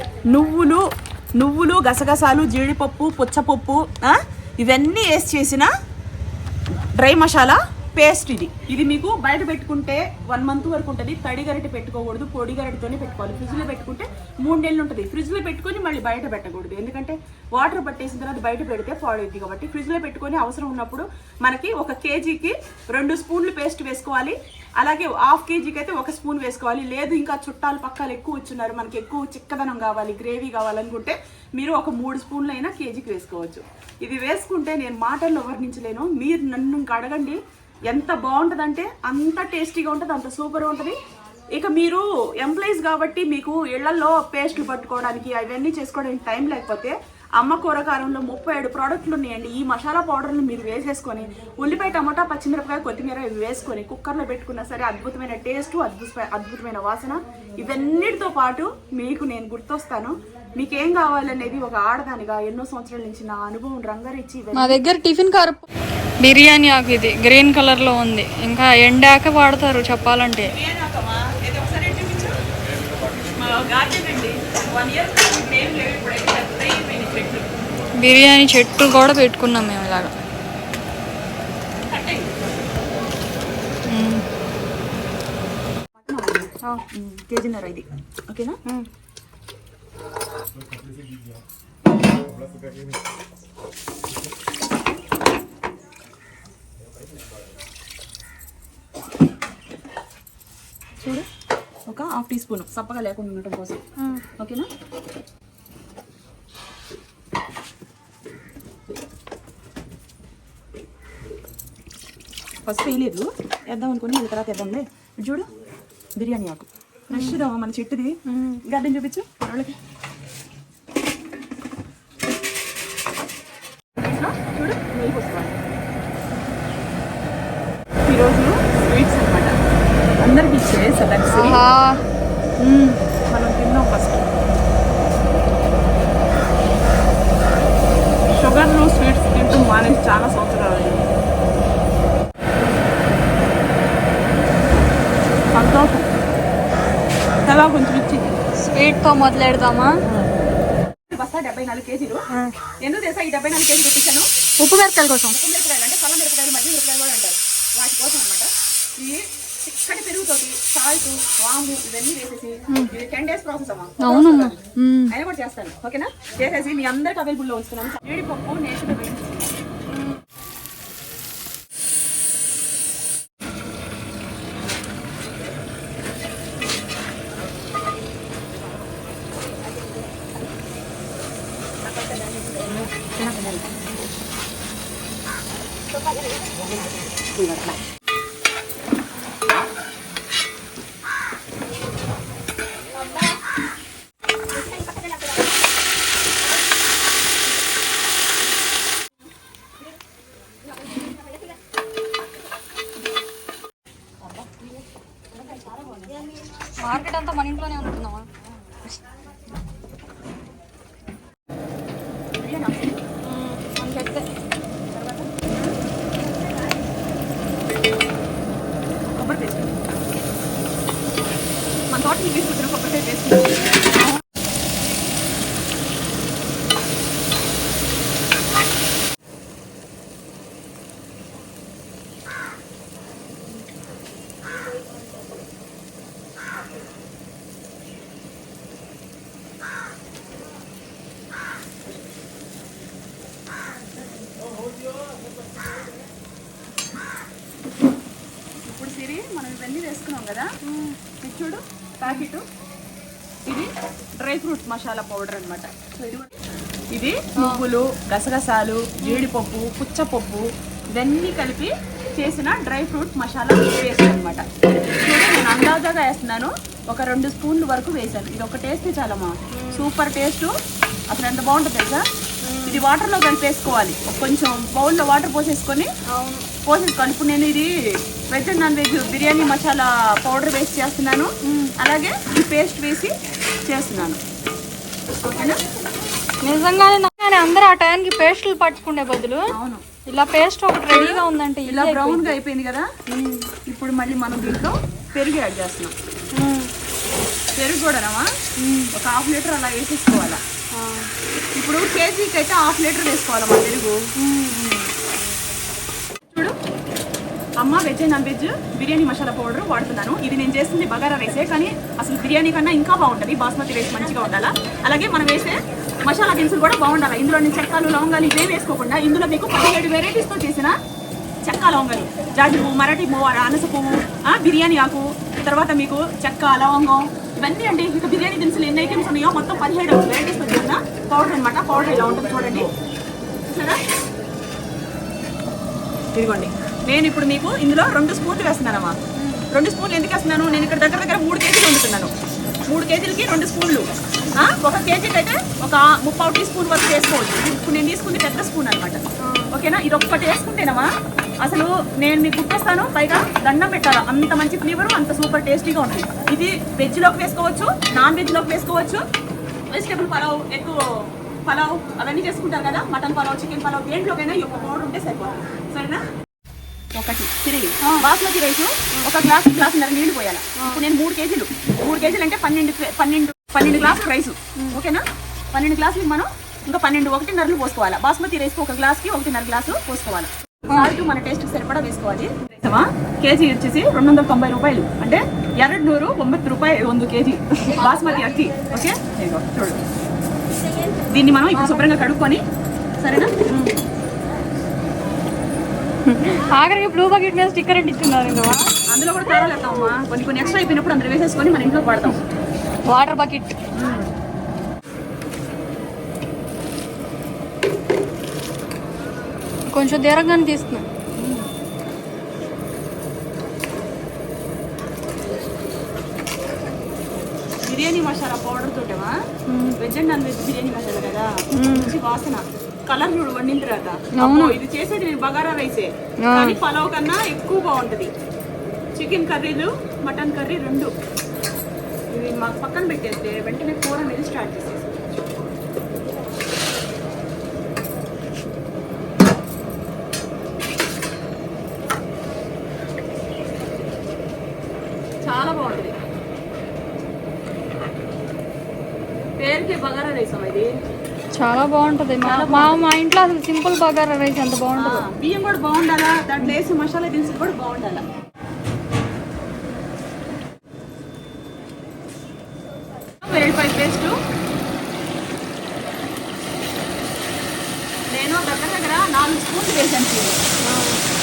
Speaker 1: నువ్వులు గసగసాలు జీడిపప్పు పుచ్చపప్పు ఇవన్నీ వేసి చేసిన డ్రై మసాలా పేస్ట్. ఇది మీకు బయట పెట్టుకుంటే 1 month వరకు ఉంటుంది. తడి గరిటె పెట్టుకోకూడదు, పొడి గరిటెతోనే పెట్టుకోవాలి. ఫ్రిడ్జ్లో పెట్టుకుంటే 3 నెలలు ఉంటుంది. ఫ్రిడ్జ్లో పెట్టుకొని మళ్ళీ బయట పెట్టకూడదు, ఎందుకంటే వాటర్ పట్టేసిన తర్వాత బయట పెడితే పాడైద్ది. కాబట్టి ఫ్రిడ్జ్లో పెట్టుకొని అవసరం ఉన్నప్పుడు మనకి 1 kgకి 2 స్పూన్లు పేస్ట్ వేసుకోవాలి. అలాగే 1/2 kgకి అయితే 1 స్పూన్ వేసుకోవాలి. లేదు ఇంకా చుట్టాలు పక్కలు ఎక్కువ వచ్చున్నారు, మనకి ఎక్కువ చిక్కదనం కావాలి, గ్రేవీ కావాలనుకుంటే మీరు 3 స్పూన్లు అయినా కేజీకి వేసుకోవచ్చు. ఇది వేసుకుంటే నేను మాటల్లో వర్ణించలేను. మీరు నన్ను ఇంకా అడగండి, ఎంత బాగుంటుందంటే అంత టేస్టీగా ఉంటుంది, అంత సూపర్గా ఉంటుంది. ఇక మీరు ఎంప్లాయీస్ కాబట్టి మీకు ఇళ్లలో పేస్ట్లు పట్టుకోవడానికి అవన్నీ చేసుకోవడానికి టైం లేకపోతే అమ్మ కూరకారంలో 37 ప్రోడక్ట్లు ఉన్నాయండి. ఈ మసాలా పౌడర్ని మీరు వేసేసుకొని ఉల్లిపాయ, టమాటా, పచ్చిమిరపకాయ, కొత్తిమీర ఇవి వేసుకొని కుక్కర్లో పెట్టుకున్నా సరే అద్భుతమైన టేస్ట్, అద్భుతమైన వాసన. ఇవన్నిటితో పాటు మీకు నేను గుర్తొస్తాను. మీకేం కావాలనేది ఒక ఆడదానిగా ఎన్నో సంవత్సరాల నుంచి నా అనుభవం రంగారిచ్చి
Speaker 3: మా దగ్గర టిఫిన్ కార్ బిర్యానీ ఆకు ఇది గ్రీన్ కలర్ లో ఉంది. ఇంకా ఎండాక వాడతారు చెప్పాలంటే. బిర్యానీ చెట్టు కూడా పెట్టుకున్నాం మేము ఇలాగా.
Speaker 1: కేజీన్నర ఇది ఓకేనా. చూడు ఒక హాఫ్ టీ స్పూన్ సప్పగా లేకుండా ఉండటం కోసం ఓకేనా. ఫస్ట్ వేయలేదు, వేద్దాం అనుకుని మళ్ళీ తర్వాత వేద్దాంలే. చూడు బిర్యానీ ఆకు ఫ్రెష్గా మన చెట్టుది. గార్డెన్ చూపించు వాళ్ళకి. చూడు నెయ్యి పోసుకోవాలి. ఈరోజు స్వీట్స్ అనమాట అందరికి ఇచ్చే సెలెక్షన్ మనం తిన్నాం. ఫస్ట్ షుగర్లు స్వీట్స్ తింటూ మానేసి చాలా సంవత్సరాలు అయింది. సంతోషం కదా. కొంచెం ఇచ్చి
Speaker 3: స్వీట్తో మొదలెడదామా.
Speaker 1: బస్తా 74 కేజీలు. ఎందుకు తెలుసా ఈ 74 కేజీలు తెప్పించాను?
Speaker 3: ఉప్పు మిరపకాయల కోసం.
Speaker 1: ఉప్పు మిరపకాయలు అంటే పళ్ళ మిరపకాయలు, మధ్య మిరపకాయలు కూడా అంటారు. వాటి కోసం అనమాట. ఈ చిక్కటి పెరుగుతోటి సాల్ట్, వాము ఇవన్నీ వేసేసి ఇది 10 days ప్రాసెస్ అమ్మా.
Speaker 3: అవునమ్మా
Speaker 1: అయినా కూడా చేస్తాను ఓకేనా. చేసేసి మీ అందరికి అవైలబుల్లో ఉంచుతున్నాను. జీడిపప్పు నేతిలో వేయించుకున్నాను.
Speaker 3: మార్కెట్ అంతా మన ఇంట్లోనే అనుకున్నావా?
Speaker 1: కొబ్బరి పేస్ట్ మన తోటని తీసుకొచ్చిన కొబ్బరి పేస్ట్. ఇప్పుడు సిరి మనం ఇవన్నీ వేసుకున్నాం కదా. ఇది చూడు ప్యాకెట్. ఇది డ్రై ఫ్రూట్స్ మసాలా పౌడర్ అనమాట. సో ఇది పువ్వులు, గసగసాలు, జీడిపప్పు, పుచ్చపప్పు ఇవన్నీ కలిపి చేసిన డ్రై ఫ్రూట్స్ మసాలా పేస్ట్ అనమాట. చూడు నేను అందాజాగా వేస్తున్నాను. ఒక 2 స్పూన్లు వరకు వేసాను. ఇది ఒక టేస్ట్ చాలమ్మా, సూపర్ టేస్ట్. అసలు ఎంత బాగుంటుంది తెలుసా. ఇది వాటర్లో కలిపేసుకోవాలి. కొంచెం బౌల్లో వాటర్ పోసేసుకోవాలి. ఇప్పుడు నేను ఇది veg and non veg biryani masala powder వేసి చేస్తున్నాను. అలాగే ఈ పేస్ట్ వేసి చేస్తున్నాను ఓకేనా.
Speaker 3: నిజంగానే అందరూ ఆ టైంకి పేస్టులు పట్టుకునే బదులు
Speaker 1: అవును
Speaker 3: ఇలా పేస్ట్ ఒకటి రెడీగా ఉందంటే
Speaker 1: ఇలా బ్రౌన్గా అయిపోయింది కదా. ఇప్పుడు మళ్ళీ మనం దీంట్లో పెరుగు యాడ్ చేస్తున్నాం. పెరుగు కూడానమ్మా ఒక 1/2 లీటర్ అలా వేసేసుకోవాలా. ఇప్పుడు కేజీకి అయితే 1/2 లీటర్ వేసుకోవాలమ్మా పెరుగు. చూడు అమ్మ veg and non veg biryani masala powder వాడుతున్నాను. ఇది నేను చేస్తుంది బగారా రైసే, కానీ అసలు బిర్యానీ కన్నా ఇంకా బాగుంటుంది. బాస్మతి రైస్ మంచిగా ఉండాలా. అలాగే మనం వేసే మసాలా దినుసులు కూడా బాగుండాలి. ఇందులో నేను చెక్కలు, లవంగాలు ఇవే వేసుకోకుండా ఇందులో మీకు 17 వెరైటీస్తో చేసిన చెక్క, లవంగాలు, జాజి పువ్వు, మరాఠీ పువ్వు, అనస పువ్వు, బిర్యానీ ఆకు, తర్వాత మీకు చెక్క, లవంగం ఇవన్నీ అండి. ఇక బిర్యానీ దినుసులు ఎన్ని ఐటమ్స్ ఉన్నాయో మొత్తం 17 వెరైటీస్తో చేసిన పౌడర్ అనమాట. పౌడర్ ఇలా ఉంటుంది చూడండి. సరే ఇదిగోండి. నేను ఇప్పుడు మీకు ఇందులో 2 స్పూన్లు వేస్తున్నానమ్మా. 2 స్పూన్లు ఎందుకు వేస్తున్నాను? నేను ఇక్కడ దగ్గర 3 కేజీలు వండుతున్నాను. 3 కేజీలకి 2 స్పూన్లు. 1 కేజీకి అయితే ఒక 3/4 టీ స్పూన్ వరకు వేసుకోవచ్చు. ఇప్పుడు నేను తీసుకుంది పెద్ద స్పూన్ అనమాట. ఓకేనా, ఇది ఒక్కటి వేసుకుంటేనమ్మా అసలు నేను మీకు గుర్తొస్తాను. పైగా దండం పెట్టాలి, అంత మంచి ఫ్లేవర్, అంత సూపర్ టేస్టీగా ఉంటుంది. ఇది వెజ్లోకి వేసుకోవచ్చు, నాన్ వెజ్లోకి వేసుకోవచ్చు. వెజిటేబుల్ పలావ్, ఎక్కువ పలావ్ అవన్నీ చేసుకుంటారు కదా, మటన్ పలావ్, చికెన్ పలావ్, దేంట్లోకైనా ఈ ఒక్క పౌడర్ ఉంటే సరిపోతుంది. సరేనా, ఒకటి తిరిగి బాస్మతి రైస్ ఒక గ్లాసున్నర నీళ్లు పోయాలి. ఇప్పుడు నేను 3 కేజీలు అంటే 12 గ్లాసులు రైస్. ఓకేనా, 12 గ్లాసులు మనం ఇంకా 1.5 పోసుకోవాలి. బాస్మతి రైస్ ఒక గ్లాస్కి 1.5 గ్లాసు పోసుకోవాలి. సాల్ట్ మన టేస్ట్కి సరిపడా వేసుకోవాలి. కేజీ వచ్చేసి 290 రూపాయలు, అంటే 290 రూపాయలు 1 కేజీ బాస్మతి అక్కి. ఓకే, చూడు, దీన్ని మనం ఇప్పుడు శుభ్రంగా కడుక్కొని, సరేనా.
Speaker 3: ఆఖరికి బ్లూ బకెట్ మీద స్టిక్కర్ అంటిస్తున్నారు.
Speaker 1: అందులో కూడా తేడాలేద్దామమ్మా, కొన్ని ఎక్స్ట్రా అయిపోయినప్పుడు అందులో వేసేసుకొని మన ఇంట్లో పడతాం.
Speaker 3: వాటర్ బకెట్ కొంచెం దీర్ఘంగానే తీస్తున్నాం.
Speaker 1: బిర్యానీ మసాలా పౌడర్ తోటేవా, veg and non veg biryani masala కదా, మంచి వాసన, కలర్ చూడు వండిన తర్వాత. ఇది చేసేది నేను బగారా రైసే, కానీ పలావ్ కన్నా ఎక్కువ బాగుంటది. చికెన్ కర్రీలు, మటన్ కర్రీ 2 ఇవి మాకు పక్కన పెట్టేస్తే వెంటనే కూర అనేది స్టార్ట్ చేసేసి. చాలా బాగుంటుంది, పేరుకే బగారా రైస్ ఇది.
Speaker 3: చాలా బాగుంటది. మా ఇంట్లో అసలు సింపుల్ బగారా రైస్ ఎంత బాగుంటుంది.
Speaker 1: బియ్యం కూడా బాగుండాలా, దాంట్లో వేసి మసాలా దినుసులు కూడా బాగుండాలా. వెల్లిపాయ పేస్ట్ నేను దగ్గర 4 స్పూన్లు వేసాను.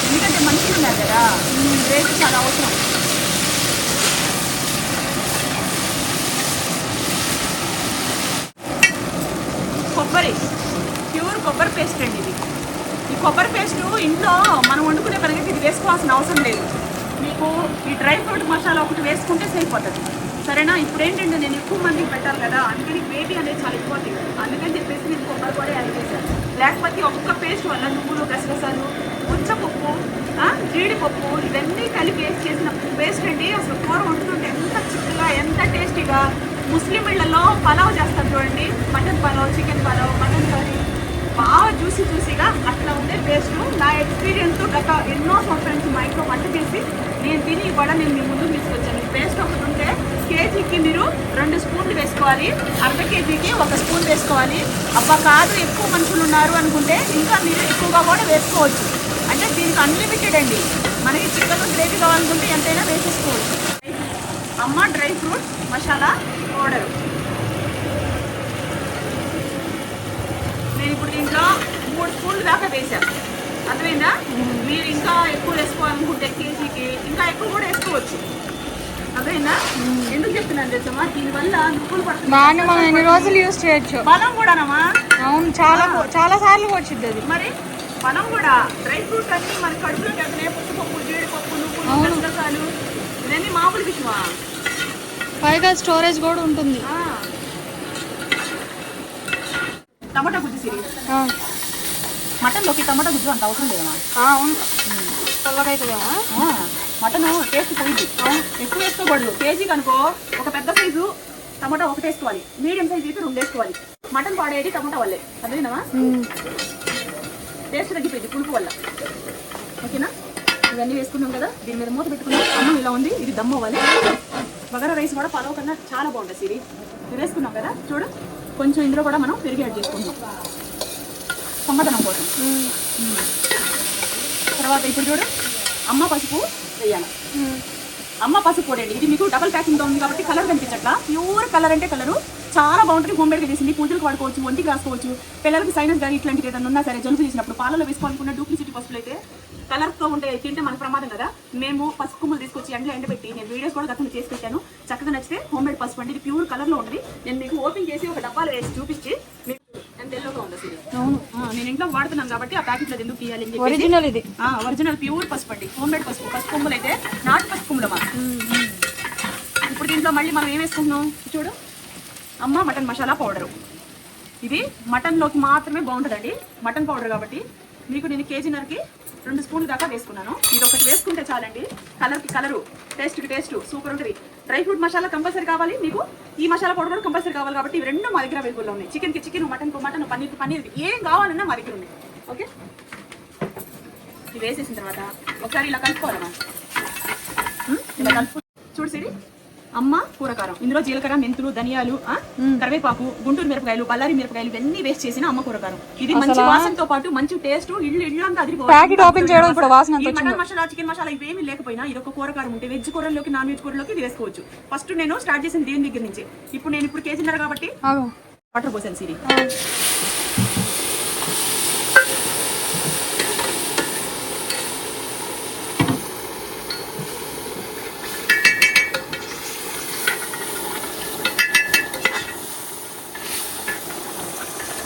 Speaker 1: ఎందుకంటే మంచిగా ఉన్నారు కదా, రేపు చాలా అవసరం. కొబ్బరి, ప్యూర్ కొబ్బరి పేస్ట్ అండి ఇది. ఈ కొబ్బరి పేస్ట్ ఇంట్లో మనం వండుకునే పనికి ఇది వేసుకోవాల్సిన అవసరం లేదు. మీకు ఈ డ్రై ఫ్రూట్ మసాలా ఒకటి వేసుకుంటే సరిపోతుంది. సరేనా, ఇప్పుడు ఏంటంటే నేను ఎక్కువ మందికి పెట్టాలి కదా, అందుకని గ్రేవీ అనేది చాలా ఇంపార్టెంట్. అందుకని చెప్పేసి నేను కొబ్బరి కూడా యాడ్ చేశాను. లేకపోతే ఒక్క పేస్ట్ వల్ల నువ్వులు, గసగసాలు, పుచ్చపప్పు, జీడిపప్పు ఇవన్నీ కలిపి వేసి చేసిన పేస్ట్ అండి. అసలు కూర వండుతుంటే ఎంత చిక్కగా, ఎంత టేస్టీగా. ముస్లిం ఇళ్లలో పలావ్ చేస్తారు చూడండి, mutton pulao, chicken pulao, mutton curry, బాగా జ్యూసీగా అట్లా ఉండే పేస్ట్. నా ఎక్స్పీరియన్స్ గత ఎన్నో సంవత్సరాల నుంచి మా ఇంట్లో వంట చేసి నేను తిని కూడా నేను మీ ముందుకు తీసుకొచ్చాను. ఈ పేస్ట్ ఒకటి ఉంటే కేజీకి మీరు 2 స్పూన్లు వేసుకోవాలి, అర్ధ కేజీకి 1 స్పూన్ వేసుకోవాలి. అబ్బా కాదు ఎక్కువ మనుషులు ఉన్నారు అనుకుంటే ఇంకా మీరు ఎక్కువగా కూడా వేసుకోవచ్చు. అంటే దీనికి అన్లిమిటెడ్ అండి. మనకి చికెన్ గ్రేవీ కావాలనుకుంటే ఎంతైనా వేసేసుకోవచ్చు. అమ్మ డ్రై ఫ్రూట్ మసాలా పౌడర్ నేను ఇప్పుడు దీంట్లో 3 స్పూన్లు దాకా వేసాను. అర్థమైందా? మీరు ఇంకా ఎక్కువ వేసుకోవాలనుకుంటే కేజీకి ఇంకా ఎక్కువ కూడా వేసుకోవచ్చు. అర్థమైందా? ఎందుకు చెప్తున్నాను తెలుసమ్మా, దీనివల్ల నువ్వులు
Speaker 3: మనం ఎన్ని రోజులు యూజ్ చేయొచ్చు.
Speaker 1: బలం కూడానమ్మా.
Speaker 3: అవును, చాలా సార్లు వచ్చింది అది.
Speaker 1: మరి బలం కూడా, డ్రై ఫ్రూట్ అన్ని మన కడుపులో వెళ్తున్నాయి. పుట్టుపప్పు, జీడిపప్పు, నువ్వులు, గసగసాలు ఇవన్నీ మామూలు విషయమా.
Speaker 3: పైగా స్టోరేజ్ కూడా ఉంటుంది.
Speaker 1: టమాటా గుజ్జు సిరి, మటన్లోకి టమాటా గుజ్జు అంత అవసరం లేదమ్మా.
Speaker 3: అవును, చల్లగా అవుతుందేమో.
Speaker 1: మటన్ టేస్ట్ పోయింది, ఎక్కువ వేసుకోకూడదు. కేజీకి అనుకో ఒక పెద్ద సైజు టమాటా ఒకటి వేసుకోవాలి, మీడియం సైజు అయితే 2 వేసుకోవాలి. మటన్ పాడేది టమాటా వల్లే, అదేనమ్మా. టేస్ట్ తగ్గిపోయింది పులుపు వల్ల. ఓకేనా, ఇవన్నీ వేసుకున్నాం కదా, దీని మీద మూత పెట్టుకున్నాం. అన్నం ఇలా ఉంది, ఇది దమ్ అవ్వాలి. బగారా రైస్ కూడా పలావ్ కన్నా చాలా బాగుంటుంది సిరి. ఇది వేసుకున్నాం కదా, చూడు కొంచెం ఇందులో కూడా మనం పెరిగి యాడ్ చేసుకుంటాం సమ్మదనం కోసం. తర్వాత ఇప్పుడు చూడు అమ్మ పసుపు వేయాలి. అమ్మ పసుపు పొడి అండి, ఇది మీకు డబల్ ప్యాకింగ్తో ఉంది కాబట్టి కలర్ కనిపించట్లా. ప్యూర్ కలర్ అంటే కలరు చాలా బాగుంటుంది. హోమ్మేడ్గా చేసింది, పూజలకు వాడుకోవచ్చు, ఒంటికి రాసుకోవచ్చు. పిల్లలకి సైనస్ కానీ ఇట్లాంటివి ఏదైనా ఉన్నా సరే, జలుబు చేసినప్పుడు పాలలో వేసుకోవాలనుకున్న డూప్లిసిటీ పసుపులు అయితే కలర్తో ఉంటే తింటే మనకు ప్రమాదం కదా. మేము పసుపు కొమ్ములు తీసుకొచ్చి ఎండబెట్టి నేను వీడియోస్ కూడా గతంలో చేసి పెట్టాను. చక్కగా నచ్చితే హోమ్మేడ్ పసుపు అండి, ఇది ప్యూర్ కలర్లో ఉంటుంది. నేను మీకు ఓపెన్ చేసి ఒక డబ్బాలో వేసి చూపించి మీకు ఎంత ఎల్లోగా ఉంది అసలు. నేను ఇంట్లో వాడుతున్నాను కాబట్టి ఆ ప్యాకెట్లో ఎందుకు తీయాలి అని చెప్పి.
Speaker 3: ఒరిజినల్ ఇది,
Speaker 1: ఒరిజినల్ ప్యూర్ పసుపు అండి, హోమ్మేడ్ పసుపు. పసుపు కొమ్ములు అయితే నాటు పసుపు కొమ్ములమా. ఇప్పుడు దీంట్లో దీంట్లో మళ్ళీ మనం ఏం వేసుకుంటున్నాం చూడు, అమ్మ మటన్ మసాలా పౌడరు. ఇది మటన్లోకి మాత్రమే బాగుంటుందండి, మటన్ పౌడర్ కాబట్టి. మీకు నేను కేజీన్నరకి 2 స్పూన్లు దాకా వేసుకున్నాను. ఇది ఒకటి వేసుకుంటే చాలండి, కలర్కి కలరు, టేస్ట్కి టేస్ట్ సూపర్ ఉంటుంది. డ్రై ఫ్రూట్ మసాలా కంపల్సరీ కావాలి మీకు, ఈ మసాలా పౌడర్ కూడా కంపల్సరీ కావాలి కాబట్టి ఇవి రెండు మా దగ్గర అవైలబుల్లో ఉన్నాయి. చికెన్కి చికెన్, మటన్కి మటన్, పన్నీర్కి పన్నీర్, ఏం కావాలన్నా మా దగ్గర ఉన్నాయి. ఓకే, ఇది వేసేసిన తర్వాత ఒకసారి ఇలా కలుపుకోవాలమ్మా. ఇలా కలుపు. చూడు సిరి, అమ్మ కూరకారం, ఇందులో జీలకర్ర, మెంతులు, ధనియాలు, కరివేపాకు, గుంటూరు మిరపకాయలు, బల్లారి మిరపకాయలు ఇవన్నీ వేస్ట్ చేసిన అమ్మ కూరకారం. ఇది మంచి వాసనతో పాటు మంచి టేస్ట్, ఇల్లు అంతా
Speaker 3: ప్యాకెట్ ఓపెన్ చేయడం ఇప్పుడు వాసన.
Speaker 1: మటన్ మసాలా, చికెన్ మసాలా ఇవేమీ లేకపోయినా ఇది ఒక కూరకారం ఉంటే వెజ్ కూరల్లోకి, నాన్ వెజ్ కూరలోకి ఇది వేసుకోవచ్చు. ఫస్ట్ నేను స్టార్ట్ చేసిన దీని దగ్గర నుంచి. ఇప్పుడు నేను కేజీన్నర కాబట్టి వాటర్ పోసాను సిరి.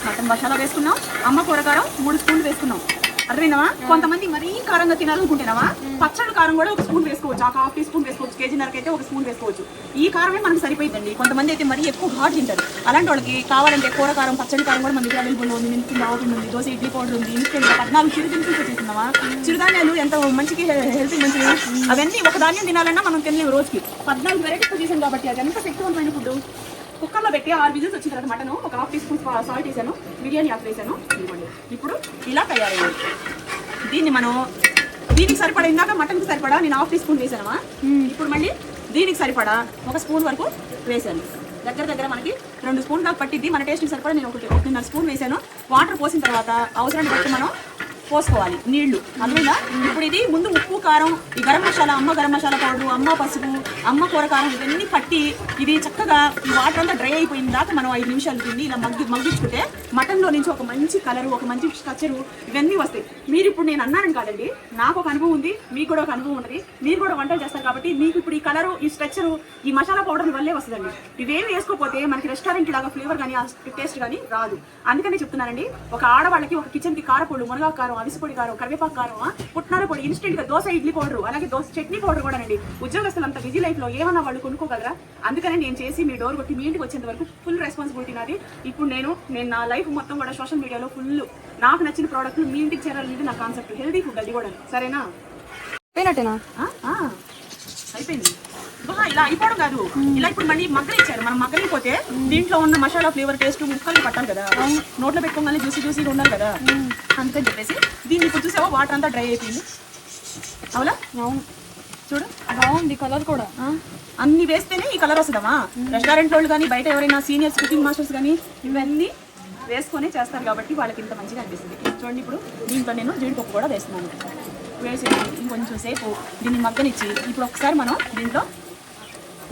Speaker 1: మటన్ మసాలా వేసుకున్నాం, అమ్మ కూరకారం 3 స్పూన్లు వేసుకున్నాం. అర్థమైందవా? కొంతమంది మరీ కారంగా తినాలనుకుంటున్నావా, పచ్చడి కారం కూడా 1 స్పూన్ వేసుకోవచ్చు, 1/2 టీ స్పూన్ వేసుకోవచ్చు. కేజీన్నరకి అయితే 1 స్పూన్ వేసుకోవచ్చు. ఈ కారమే మనకు సరిపోయిందండి. కొంతమంది అయితే మరీ ఎక్కువ ఘాట్ తింటారు, అలాంటి వాళ్ళకి కావాలంటే కూరకారం, పచ్చడి కారం కూడా మన దగ్గర అవైలబుల్ ఉంది. మెంతి బాగుంది ఉంది, దోశ ఇడ్లీ పౌడర్ ఉంది, ఇన్స్టెంట్ 14 చిరుదినుసులు చేస్తున్నావా. చిరుధాన్యాలు ఎంత మంచికి, హెల్త్ మంచిది. అవన్నీ ఒక ధాన్యం తినాలన్నా మనం తినలేము. రోజుకి 14 వెరైటీస్ చేసాం కాబట్టి అది ఎంత శక్తివంతమైన ఫుడ్. కుక్కర్లో పెట్టి 6 విజిల్స్ వచ్చిన తర్వాత మటన్ 1/2 టీ స్పూన్ సాల్ట్ వేసాను, బిర్యానీ ఆకు వేసాను. ఇవ్వండి, ఇప్పుడు ఇలా తయారయ్యింది. దీన్ని మనం దీనికి సరిపడా, ఇందాక మటన్కి సరిపడా నేను 1/2 టీ స్పూన్ వేసానమా. ఇప్పుడు మళ్ళీ దీనికి సరిపడా 1 స్పూన్ వరకు వేసాను. దగ్గర మనకి 2 స్పూన్ దాకా పట్టిద్ది. మన టేస్ట్కి సరిపడా నేను 1.5 స్పూన్ వేసాను. వాటర్ పోసిన తర్వాత అవసరాన్ని బట్టి మనం పోసుకోవాలి నీళ్లు. అందువల్ల ఇప్పుడు ఇది ముందు ఉప్పు, కారం, ఈ గరం మసాలా, అమ్మ గరం మసాలా పౌడర్, అమ్మ పసుపు, అమ్మ కూరకారం ఇవన్నీ పట్టి ఇది చక్కగా ఈ వాటర్ అంతా డ్రై అయిపోయిన దాకా మనం 5 నిమిషాలు తిండి ఇలా మగ్గించుకుంటే మటన్లో నుంచి ఒక మంచి కలరు, ఒక మంచి స్ట్రక్చరు ఇవన్నీ వస్తాయి. మీరు ఇప్పుడు నేను అన్నానని కాదండి, నాకు ఒక అనుభవం ఉంది, మీకు కూడా ఒక అనుభవం ఉంటుంది. మీరు కూడా వంటలు చేస్తారు కాబట్టి మీకు ఇప్పుడు ఈ కలరు, ఈ స్ట్రక్చరు, ఈ మసాలా పౌడర్ వల్లే వస్తుందండి. ఇవేమి వేసుకోకపోతే మనకి రెస్టారెంట్ లాగా ఫ్లేవర్ కానీ టేస్ట్ కానీ రాదు. అందుకనే చెప్తున్నానండి, ఒక ఆడవాళ్ళకి ఒక కిచెన్కి కారపొడి, మునగా కారం, అవిసిపొడి కారం, కరివేపాకు కారం, పుట్నాల పొడి, ఇన్స్టెంట్ గా దోశ ఇడ్లీ పౌడర్, అలాగే దోశ చట్నీ పౌడర్ కూడా అండి. ఉద్యోగస్తులు అంత బిజీ లైఫ్ లో ఏమన్నా వాళ్ళు కొనుక్కోగలరా? అందుకనే నేను చేసి మీ డోర్ కొట్టి మీ ఇంటికి వచ్చేంత వరకు ఫుల్ రెస్పాన్సిబిలిటీ నాది. ఇప్పుడు నేను నా లైఫ్ మొత్తం కూడా సోషల్ మీడియాలో ఫుల్ నాకు నచ్చిన ప్రోడక్ట్లు మీ ఇంటికి చేరాలనేది నా కాన్సెప్ట్. హెల్దీ ఫుడ్ అది కూడా, సరేనా? అయిపోయింది. ఇలా అయిపోవడం కాదు, ఇలా ఇప్పుడు మళ్ళీ మగ్గలు ఇచ్చారు. మనం మగ్గలిపోతే దీంట్లో ఉన్న మసాలా ఫ్లేవర్ టేస్ట్ ముక్కలు పట్టాలి కదా, నోట్లో పెట్టుకోగానే జ్యూసీగా ఉండాలి కదా. అందుకని చెప్పేసి దీన్ని ఇప్పుడు చూసావా వాటర్ అంతా డ్రై అయిపోయింది. అవునా? అవును, చూడు బాగుంది కలర్ కూడా. అన్ని వేస్తేనే ఈ కలర్ వస్తుందమ్మా. రెస్టారెంట్ వాళ్ళు కానీ, బయట ఎవరైనా సీనియర్స్ కుకింగ్ మాస్టర్స్ కానీ ఇవన్నీ వేసుకొని చేస్తారు కాబట్టి వాళ్ళకి ఇంత మంచిగా అనిపిస్తుంది. చూడండి, ఇప్పుడు దీంట్లో నేను జీడిపప్పు కూడా వేస్తున్నాను. వేసేసి ఇంకొంచెం సేపు దీన్ని మగ్గనిచ్చి ఇప్పుడు ఒకసారి మనం దీంట్లో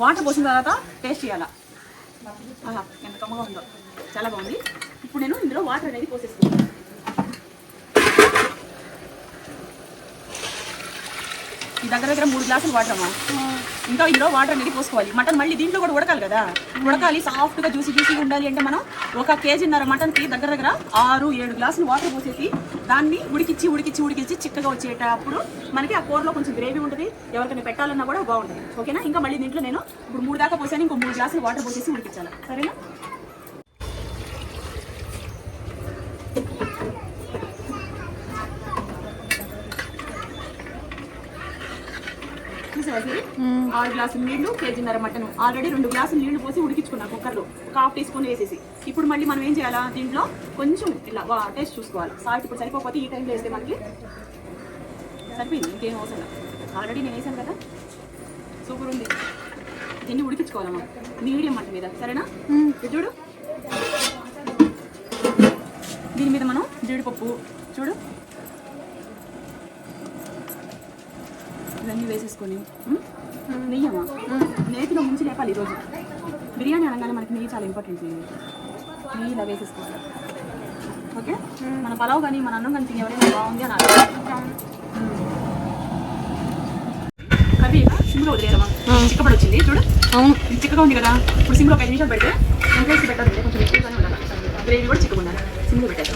Speaker 1: వాటర్ పోసిన తర్వాత టేస్ట్ చేయాలా. ఎంత కమ్మగా ఉందో, చాలా బాగుంది. ఇప్పుడు నేను ఇందులో వాటర్ అనేది పోసేస్తున్నాను. ఈ దగ్గర 3 గ్లాసులు వాటర్ అమ్మా. ఇంకా ఇందులో వాటర్ అనేది పోసుకోవాలి. మటన్ మళ్ళీ దీంట్లో కూడా ఉడకాలి కదా, ఉడకాలి, సాఫ్ట్గా జ్యూసీగా ఉండాలి అంటే మనం 1 కేజీన్నర మటన్కి దగ్గర 6-7 గ్లాసులు వాటర్ పోసేసి దాన్ని ఉడికిచ్చి చిక్కగా వచ్చేటప్పుడు మనకి ఆ కూరలో కొంచెం గ్రేవీ ఉంటుంది. ఎవరికైనా పెట్టాలన్నా కూడా బాగుంటుంది. ఓకేనా? ఇంకా మళ్ళీ దీంట్లో నేను ఇప్పుడు 3 దాకా పోసాను, ఇంకో 3 గ్లాసులు వాటర్ పోసేసి ఉడికించాలి. సరేనా? చూసేవాసి 6 గ్లాసులు నీళ్లు, కేజీన్నర మటన్, ఆల్రెడీ 2 గ్లాసులు నీళ్లు పోసి ఉడికించుకున్నా కుక్కర్లో, 1/2 టీ స్పూన్ వేసేసి. ఇప్పుడు మళ్ళీ మనం ఏం చేయాలా, దీంట్లో కొంచెం ఇలా టేస్ట్ చూసుకోవాలి. సాల్ట్ ఇప్పుడు సరిపోతే ఈ టైంలో వేస్తే మనకి సరిపోయింది, ఇంకేం అవసరం. ఆల్రెడీ నేను వేసాను కదా, సూపర్ ఉంది. దీన్ని ఉడికించుకోవాలమ్మా మీడియం మంట మీద, సరేనా? చూడు, దీని మీద మనం జీడిపప్పు, చూడు ఇవన్నీ వేసేసుకొని నెయ్యమ్మా, నేతిలో ముంచి లేపాలి. ఈరోజు బిర్యానీ అనగానే మనకి నెయ్యి చాలా ఇంపార్టెంట్. నెయ్యి ఇలా వేసేసుకోవాలి. ఓకే, మన పలావ్ కానీ మన అన్నం కానీ ఎవరైనా బాగుంది అని కర్రీ సిమ్లో వదిలేదమ్మా. చిక్కపడి వచ్చింది చూడు. అవును, చిక్కగా ఉంది కదా. ఇప్పుడు సిమ్లో 5 నిమిషాలు పెడితే ఎంత వేసి పెట్టాలంటే కొంచెం ఎక్కువగానే ఉండాలి. గ్రేవీ కూడా చిక్కగా ఉండాలి. సిమ్లో పెట్టాలి.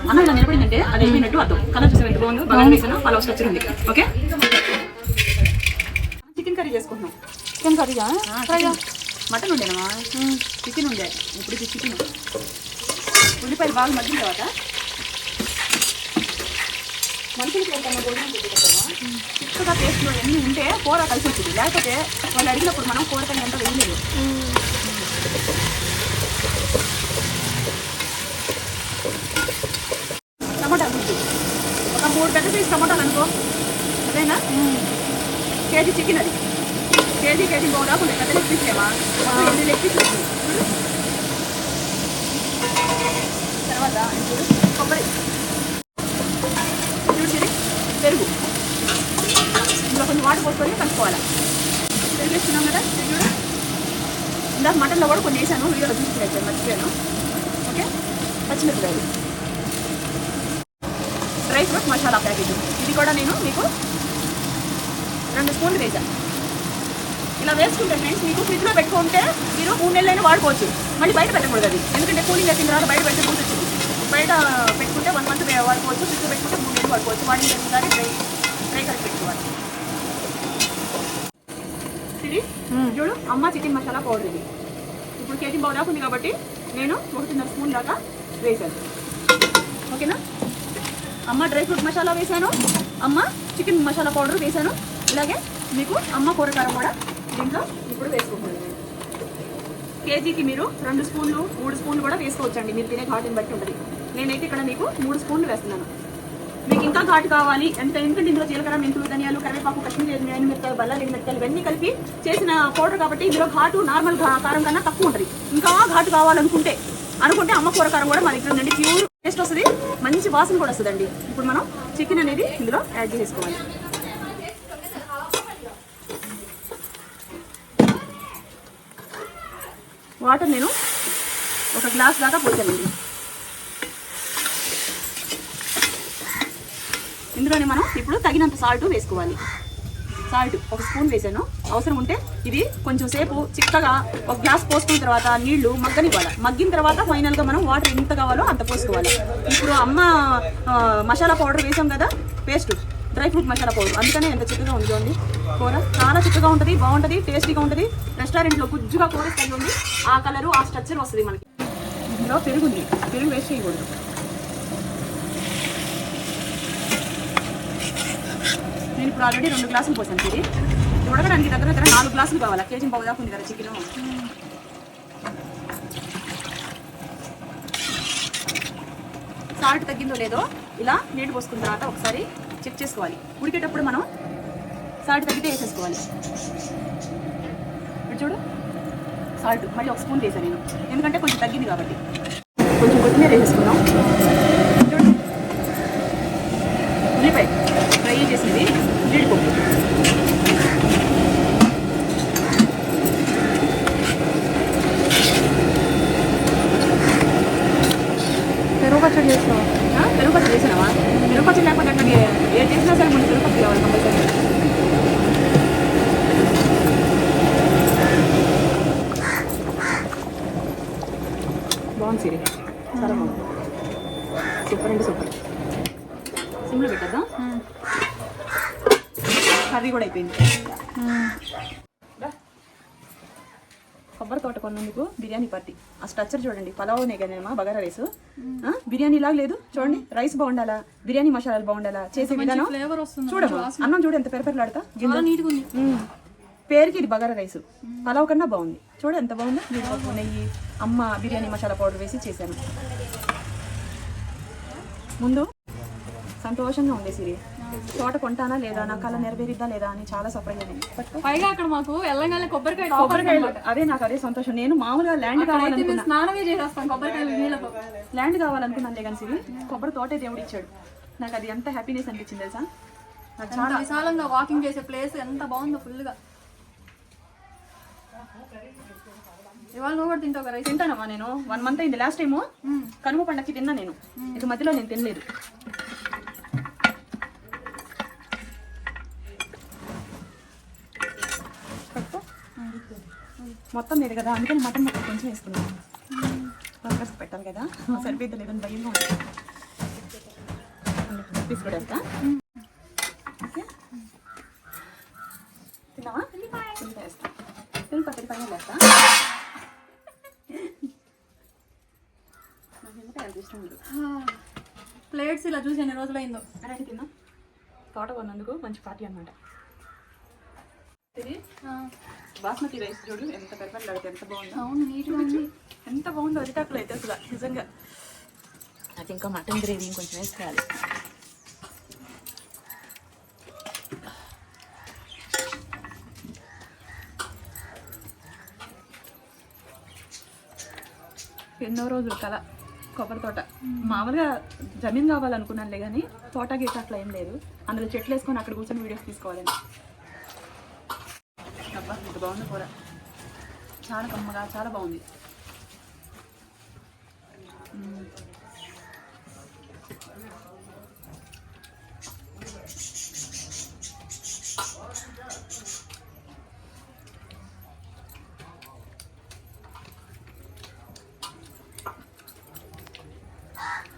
Speaker 1: అన్నం ఇలా నిలబడిందంటే అది అయిపోయినట్టు అర్థం. కలర్ చూసే ఎంత బాగుందో, బాగా వేసాను, పలావ్ స్ట్రక్చర్ ఉంది. ఓకే, చేసుకుంటున్నాం.
Speaker 3: చికెన్ కర్రీయా ఫ్రైయా?
Speaker 1: మటన్ ఉండేనమ్మా, చికెన్ ఉండే. ఇప్పుడు ఇది చికెన్. ఉల్లిపాయలు బాగా మగ్గిన తర్వాత మనుషులు పేరుకన్నా భోజనం పెట్టేటమ్మా చిక్కగా పేస్ట్లో అన్నీ ఉంటే కూర కలిసి వచ్చింది. లేకపోతే వాళ్ళు అడిగినప్పుడు మనం కూరకని ఎంత వేయలేదు. టమాటా గుజ్జు ఒక 3 పెద్ద పీస్ టమాటాలు అనుకో, అదేనా? కేజీ చికెన్ అది. కేజీ బాగుందా పెద్ద లెగ్ పీస్ లేవా? 8 లెగ్ పీస్ వచ్చింది. తర్వాత ఇప్పుడు కొబ్బరి, చూసి పెరుగు, ఇందులో కొంచెం వాటర్ పోసుకొని కలుపుకోవాలి. పెరుగు వేస్తున్నాం కదా, చూడు. ఇందాక మటన్లో కూడా కొన్ని వేసాను, వీడియోలో చూపించలేదు, మర్చిపోయాను. ఓకే, పచ్చిమిరపకాయలు, డ్రై ఫ్రూట్ మసాలా ప్యాకెట్, ఇది కూడా నేను మీకు 2 స్పూన్లు వేసాను. ఇలా వేసుకుంటే ఫ్రెండ్స్ మీకు ఫ్రిడ్జ్లో పెట్టుకుంటే మీరు 3 నెలలైనా వాడుకోవచ్చు. మళ్ళీ బయట పెట్టకూడదు అది, ఎందుకంటే కూలింగ్ వచ్చిన తర్వాత బయట పెట్టి కూర్చొచ్చింది. బయట పెట్టుకుంటే 1 మంత్ వాడుకోవచ్చు, ఫ్రిడ్జ్లో పెట్టుకుంటే 3 నెలలు వాడుకోవచ్చు. వాడిని ఒకసారి డ్రై కలిపి పెట్టుకోవాలి. ఇది చూడు అమ్మ చికెన్ మసాలా పౌడర్. ఇది ఇప్పుడు కేజీ బాగా ఉంది కాబట్టి నేను 1.5 స్పూన్ దాకా వేసాను. ఓకేనా? అమ్మ డ్రై ఫ్రూట్ మసాలా వేసాను, అమ్మ చికెన్ మసాలా పౌడర్ వేసాను. ఇలాగే మీకు అమ్మ కూరకారం కూడా దీంట్లో ఇప్పుడు వేసుకుంటున్నాను. కేజీకి మీరు 2 స్పూన్లు 3 స్పూన్లు కూడా వేసుకోవచ్చండి, మీరు తినే ఘాటుని బట్టి ఉంటుంది. నేనైతే ఇక్కడ మీకు 3 స్పూన్లు వేస్తున్నాను. మీకు ఇంకా ఘాటు కావాలి ఎందుకంటే ఇందులో జీలకర్ర, మెంతులు, ధనియాలు, కరివేపాకు, కశ్మీరీ మిరపకాయలు, బల్లాలి మిరపకాయలు ఇవన్నీ కలిపి చేసిన పౌడర్ కాబట్టి ఇందులో ఘాటు నార్మల్ కారం కన్నా తక్కువ ఉంటుంది. ఇంకా ఘాటు కావాలనుకుంటే అమ్మ కూరకారం కూడా మా దగ్గర ఉందండి. ప్యూర్ టేస్ట్ వస్తుంది, మంచి వాసన కూడా వస్తుందండి. ఇప్పుడు మనం చికెన్ అనేది ఇందులో యాడ్ చేసుకోవాలి. వాటర్ నేను 1 గ్లాస్ దాకా పోసానండి. ఇందులోనే మనం ఇప్పుడు తగినంత సాల్ట్ వేసుకోవాలి. సాల్ట్ 1 స్పూన్ వేసాను. అవసరం ఉంటే ఇది కొంచెం సేపు చిక్కగా 1 గ్లాస్ పోసుకున్న తర్వాత నీళ్లు మగ్గనివ్వాలి. మగ్గిన తర్వాత ఫైనల్గా మనం వాటర్ ఎంత కావాలో అంత పోసుకోవాలి. ఇప్పుడు అమ్మ మసాలా పౌడర్ వేసాం కదా, paste dry fruit masala powder, అందుకనే ఎంత చిక్కగా ఉంది చూడండి. కూర చాలా చిక్కగా ఉంటుంది, బాగుంటుంది, టేస్టీగా ఉంటుంది. రెస్టారెంట్లో గుజ్జుగా కూర స్టైల్ ఉంది. ఆ కలరు ఆ స్ట్రక్చర్ వస్తుంది మనకి. ఇందులో పెరుగు ఉంది, పెరుగు వేస్ట్ చేయకూడదు. నేను ఇప్పుడు ఆల్రెడీ 2 గ్లాసులు పోసాను. ఇది ఉడకడానికి దగ్గర 4 గ్లాసులు కావాలి. కేజీ బాగా ఉంది కదా చికెన్. సాల్ట్ తగ్గిందో లేదో ఇలా నీళ్ళు పోసుకున్న తర్వాత ఒకసారి చెక్ చేసుకోవాలి. ఉడికేటప్పుడు మనం సాల్ట్ తగ్గితే వేసేసుకోవాలి. ఇప్పుడు చూడు సాల్ట్ మళ్ళీ 1 స్పూన్ వేసాను నేను, ఎందుకంటే కొంచెం తగ్గింది కాబట్టి. కొంచెం కొత్తిమీర వేసేసుకున్నాం. చూడు ఉల్లిపాయ ఫ్రై చేసింది, జీడిపప్పు,
Speaker 3: పెరుగు పచ్చడి చేస్తావా?
Speaker 1: పెరుగు పచ్చడి చేసినావా? పెరుగు పచ్చడి లేకపోతే అక్కడ ఏ చేసినా సరే ముందు పెరుగు పచ్చడి కావాలి కంపల్సరీ. బాగుంది సిరి, చాలా బాగుంది, సూపర్ అంటే సూపర్. సిమ్లో పెట్టద్దా? కర్రీ కూడా అయిపోయింది. కొబ్బరి తోట కొన్నందుకు బిర్యానీ పార్టీ. ఆ స్ట్రక్చర్ చూడండి, పలావ్నే కదమ్మా బగారా రైస్. బిర్యానీ లాగా లేదు చూడండి. రైస్ బాగుండాలా, బిర్యానీ మసాలాలు బాగుండాలా, చేసే విధానం చూడమ్మా. అన్నం చూడు ఎంత పెరపెరలాడతా, పేరుకి ఇది బగారా రైస్. పలావ్ కన్నా బాగుంది చూడు, ఎంత బాగుందో. జీడిపప్పు, నెయ్యి, అమ్మ బిర్యానీ మసాలా పౌడర్ వేసి చేశాను. ముందు సంతోషంగా ఉంది సిరి, తోట కొంటానా లేదా, నా కళ నెరవేరిద్దా లేదా అని చాలా సర్ప్రైజ్ అయింది.
Speaker 3: పైగా అక్కడ మాకు ఎల్లంగానే కొబ్బరికాయలు
Speaker 1: అదే నాకు అదే సంతోషం. నేను మామూలుగా ల్యాండ్ కావాలనుకున్నా,
Speaker 3: స్నానమే చేసేస్తాం కొబ్బరికాయలు నీళ్ళతో.
Speaker 1: ల్యాండ్ కావాలనుకున్నాను కానీ సిరి, కొబ్బరి తోటే దేవుడు ఇచ్చాడు. నాకు అది ఎంత హ్యాపీనెస్ అనిపించింది తెలుసా. నాకు
Speaker 3: చాలా విశాలంగా వాకింగ్ చేసే ప్లేస్ ఎంత బాగుందో ఫుల్గా. ఇవాళ నువ్వు కూడా తింటావు కదా?
Speaker 1: తింటానమ్మా నేను. 1 మంత్ అయింది. లాస్ట్ టైము కనుమ పండక్కి తిన్నా నేను, ఇది మధ్యలో నేను తినలేదు. మొత్తం లేదు కదా, అందుకని మటన్ మొత్తం కొంచెం వేసుకున్నాను. వర్కర్స్కి పెట్టాలి కదా, సరిపోద్ది లేదని భయంగా ఉంటుంది. తీసుకుడేస్తా. ఓకే, తిన్నావా? ఉల్లిపాయ వేస్తా, నేను పచ్చడి పైన వేస్తా. నాకు ఉల్లిపాయ అంత ఇష్టం ఉండదు.
Speaker 3: ప్లేట్స్ ఇలా చూసి ఎన్ని రోజులైందో.
Speaker 1: అరే తిన్నా తోట కొన్నందుకు మంచి పార్టీ అనమాట. ఇది బాస్మతి రైస్ చూడు ఎంత పెరపడలాడితే ఎంత బాగుందో.
Speaker 3: అవును, నీట్గా ఉంది.
Speaker 1: ఎంత బాగుందో అరిటాకులు అయితే అసలు నిజంగా. నాకు ఇంకా మటన్ గ్రేవీ ఇంకొంచెం వేసుకోవాలి. ఎన్నో రోజులు కల కొబ్బరి తోట. మామూలుగా జమీన్ కావాలనుకున్నానులే కానీ తోట గీత అట్లా ఏం లేదు. అందులో చెట్లు వేసుకొని అక్కడ కూర్చొని వీడియోస్ తీసుకోవాలని. అబ్బా ఇంత బాగుంది కూర, చాలా కమ్మగా చాలా బాగుంది.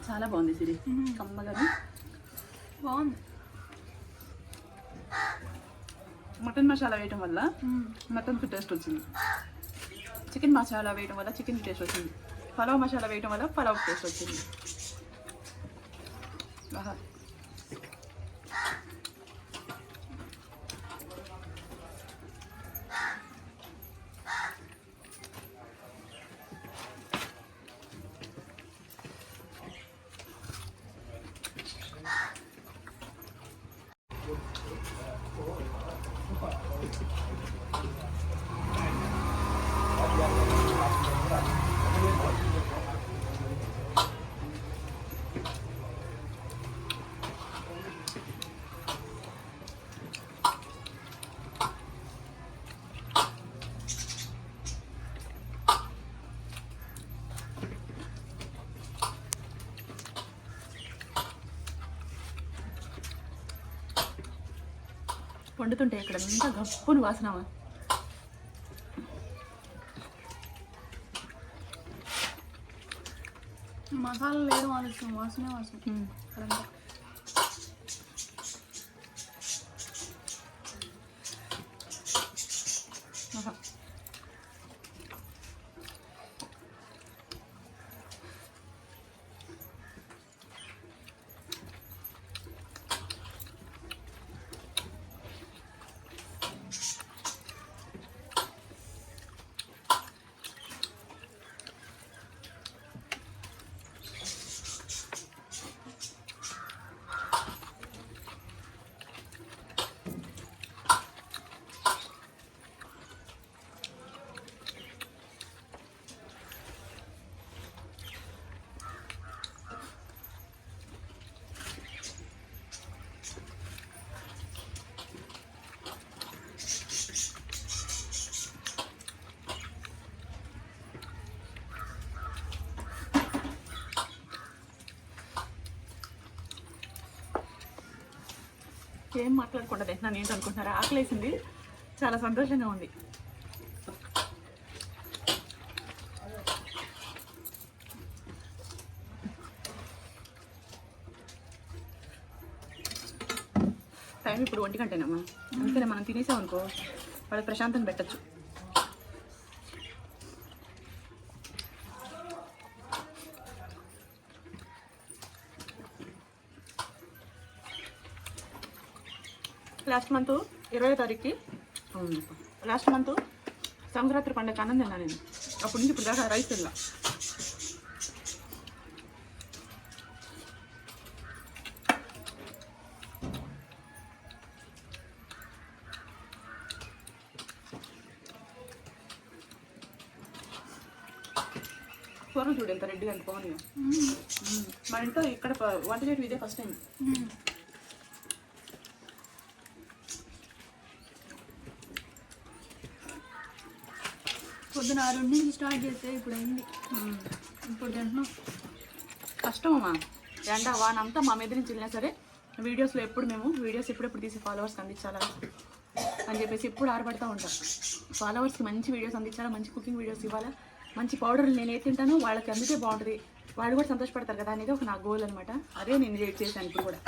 Speaker 1: చాలా బాగుంది సిరి, కమ్మగాను
Speaker 3: బాగుంది.
Speaker 1: మటన్ మసాలా వేయటం వల్ల మటన్కి టేస్ట్ వచ్చింది, చికెన్ మసాలా వేయటం వల్ల చికెన్కి టేస్ట్ వచ్చింది, పలావ్ మసాలా వేయటం వల్ల పలావ్ టేస్ట్ వచ్చింది. ఆహా వండుతుంటే ఇక్కడ అంతా గప్పును వాసన.
Speaker 3: మసాలా లేదు ఆలోచన, వాసనే వాసన. ఏం మాట్లాడకుండా తింటున్నాను ఏంటి అనుకుంటున్నారా? ఆకలేసింది, చాలా సంతోషంగా ఉంది. టైం ఇప్పుడు 1 గంటేనమ్మా, అందుకనే మనం తినేసామనుకో వాళ్ళకి ప్రశాంతంగా పెట్టచ్చు. లాస్ట్ మంత్ 20వ తారీఖుకి లాస్ట్ మంత్ సంక్రాంతి పండుగ అన్నం తిన్నా నేను. అప్పటి నుంచి ఇప్పుడు దాకా రైస్ తిన్నా. కూరలు చూడు ఎంత రెడ్డిగా ఎంత బాగున్నాయో. మా ఇంట్లో ఇక్కడ వంట చేయడం ఇదే ఫస్ట్ టైం. పొద్దున 6 నుంచి స్టార్ట్ చేస్తే ఇప్పుడు అయింది. ఇప్పుడు తింటున్నాం.
Speaker 1: కష్టమమ్మా, ఎండ వాన అంతా మా మీద నుంచి వెళ్ళినా సరే వీడియోస్లో ఎప్పుడు మేము వీడియోస్ ఎప్పుడెప్పుడు తీసి ఫాలోవర్స్కి అందించాలా అని చెప్పేసి ఎప్పుడు ఆరపడుతూ ఉంటాం. ఫాలోవర్స్కి మంచి వీడియోస్ అందించాలా, మంచి కుకింగ్ వీడియోస్ ఇవ్వాలా, మంచి పౌడర్లు నేను ఏది తింటానో వాళ్ళకి అందుకే బాగుంటుంది, వాళ్ళు కూడా సంతోషపడతారు కదా అనేది ఒక నా గోల్ అనమాట. అదే నేను చేశాను ఇప్పుడు కూడా.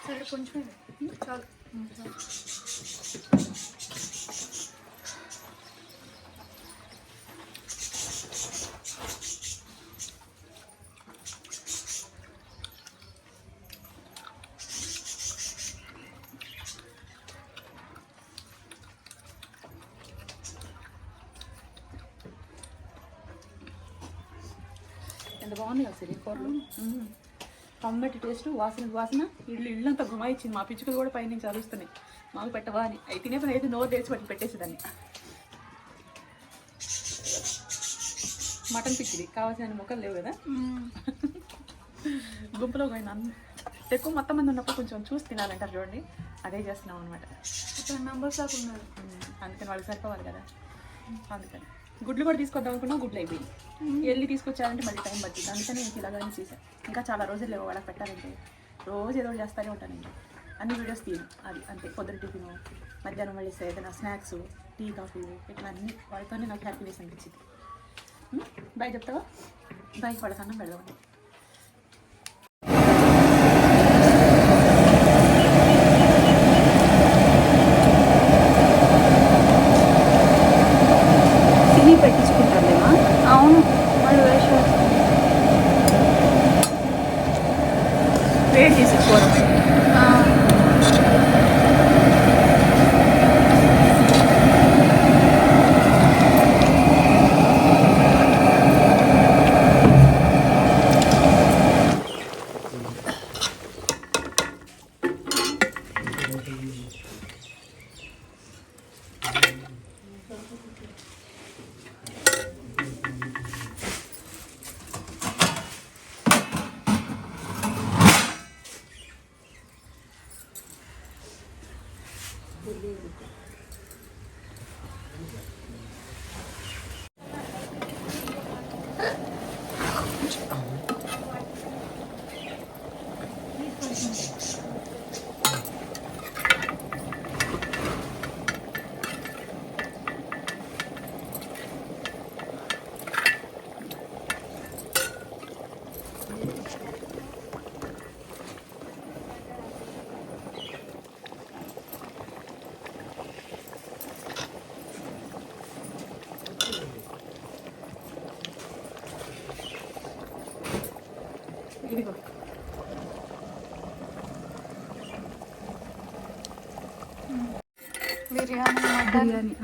Speaker 2: సరే కొంచెం చాలు.
Speaker 3: ఎంత బాగున్నాయి అసలు ఈ కూరలు. టమాటో టేస్ట్, వాసన ఇల్లంతా గుమాయించింది. మా పిచ్చుకలు కూడా పైనుంచి అరుస్తున్నాయి మాకు పెట్టవా అని. అయితే తినే పని అయితే నోరు తెరిచి పట్టి పెట్టేసేదాన్ని. మటన్ పిచ్చిది కావాల్సిన ముక్కలు లేవు కదా. గుంపులో పోయిన ఎక్కువ మొత్తం మంది ఉన్నప్పుడు కొంచెం చూసి తినాలంటారు చూడండి, అదే చేస్తున్నాం అనమాట.
Speaker 2: 10 మెంబర్స్ దాకా ఉన్నారు.
Speaker 3: అందుకని వాళ్ళకి సరిపోవాలి కదా. అందుకని గుడ్లు కూడా తీసుకొద్దాం అనుకున్నా, గుడ్లు అయిపోయింది. వెళ్ళి తీసుకొచ్చారంటే మళ్ళీ టైం పట్టింది. అందుకని ఇంక ఇలాగని చేశాను. ఇంకా చాలా రోజులు లేవు వాళ్ళకి పెట్టాలంటే. రోజు ఏదో ఒకటి చేస్తూనే ఉంటానండి. అన్ని వీడియోస్ తీయను. అది అంతే. పొద్దున టిఫిన్, మధ్యాహ్నం మళ్ళీ ఏదైనా స్నాక్స్, టీ, కాఫీ ఇట్లా అన్నీ వాళ్ళతోనే నాకు హ్యాపీనెస్ అనిపించింది. బాయ్ చెప్తావా? బాయ్. వాళ్ళకి అన్నం పెడదామండి. పెట్టించుకుంటారులేమా?
Speaker 2: అవును, మళ్ళీ వేస్ట్
Speaker 3: వేడి చేసి కూర. ఇదిగో
Speaker 2: బిర్యానీ, మటన్.
Speaker 3: బిర్యానీ.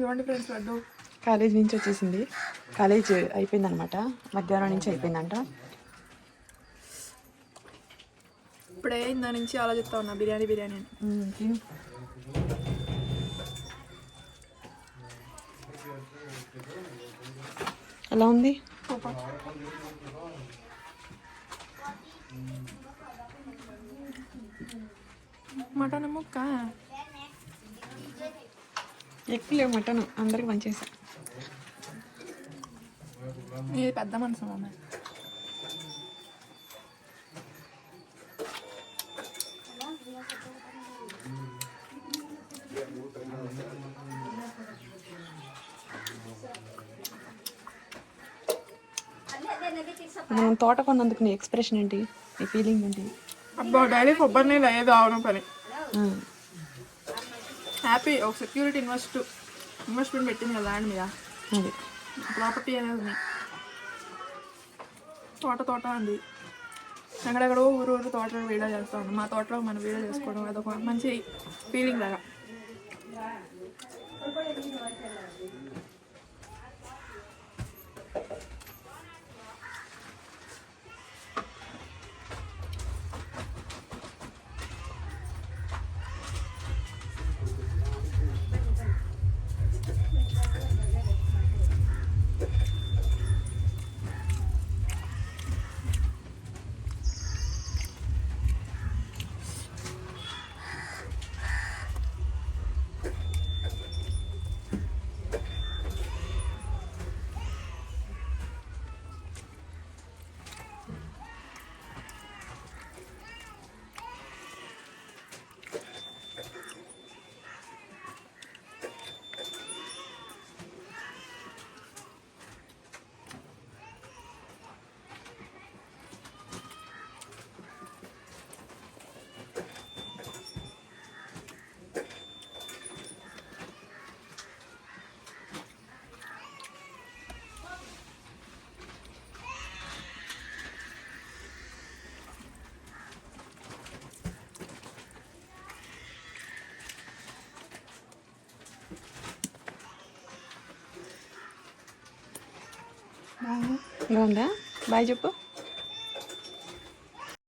Speaker 2: ఇవ్వండి ఫ్రెండ్స్ లడ్డు.
Speaker 1: కాలేజ్ నుంచి వచ్చేసింది. కాలేజ్ అయిపోయిందనమాట. మధ్యాహ్నం నుంచి అయిపోయిందంట.
Speaker 2: ఇప్పుడే ఇందా నుంచి ఆలోచిస్తా ఉన్నా బిర్యానీ అని.
Speaker 1: ఎలా ఉంది?
Speaker 2: మటన్ ముక్క
Speaker 1: ఎక్కువ మటన్ అందరికి పంచేసా.
Speaker 2: ఇది పెద్ద మనసు అమ్మ.
Speaker 1: మనం తోట కొన్నందుకు నీ ఎక్స్ప్రెషన్ ఏంటి? నీ ఫీలింగ్ ఏంటి?
Speaker 2: అబ్బా డైలీ కొబ్బరి నీళ్ళు అయ్యేది అవడం పని. హ్యాపీ. ఒక సెక్యూరిటీ ఇన్వెస్ట్మెంట్ పెట్టింది కదా ల్యాండ్ మీద.
Speaker 1: అది
Speaker 2: ప్రాపర్టీ అనేది ఉంది. తోట ఉంది. ఎక్కడెక్కడో ఊరు తోటలో వీడియో చేస్తూ ఉన్నాం. మా తోటలో మనం వీడియో చేసుకోవడం అదొక మంచి ఫీలింగ్ లాగా.
Speaker 1: బాగుందా? బాయ్ చెప్పు.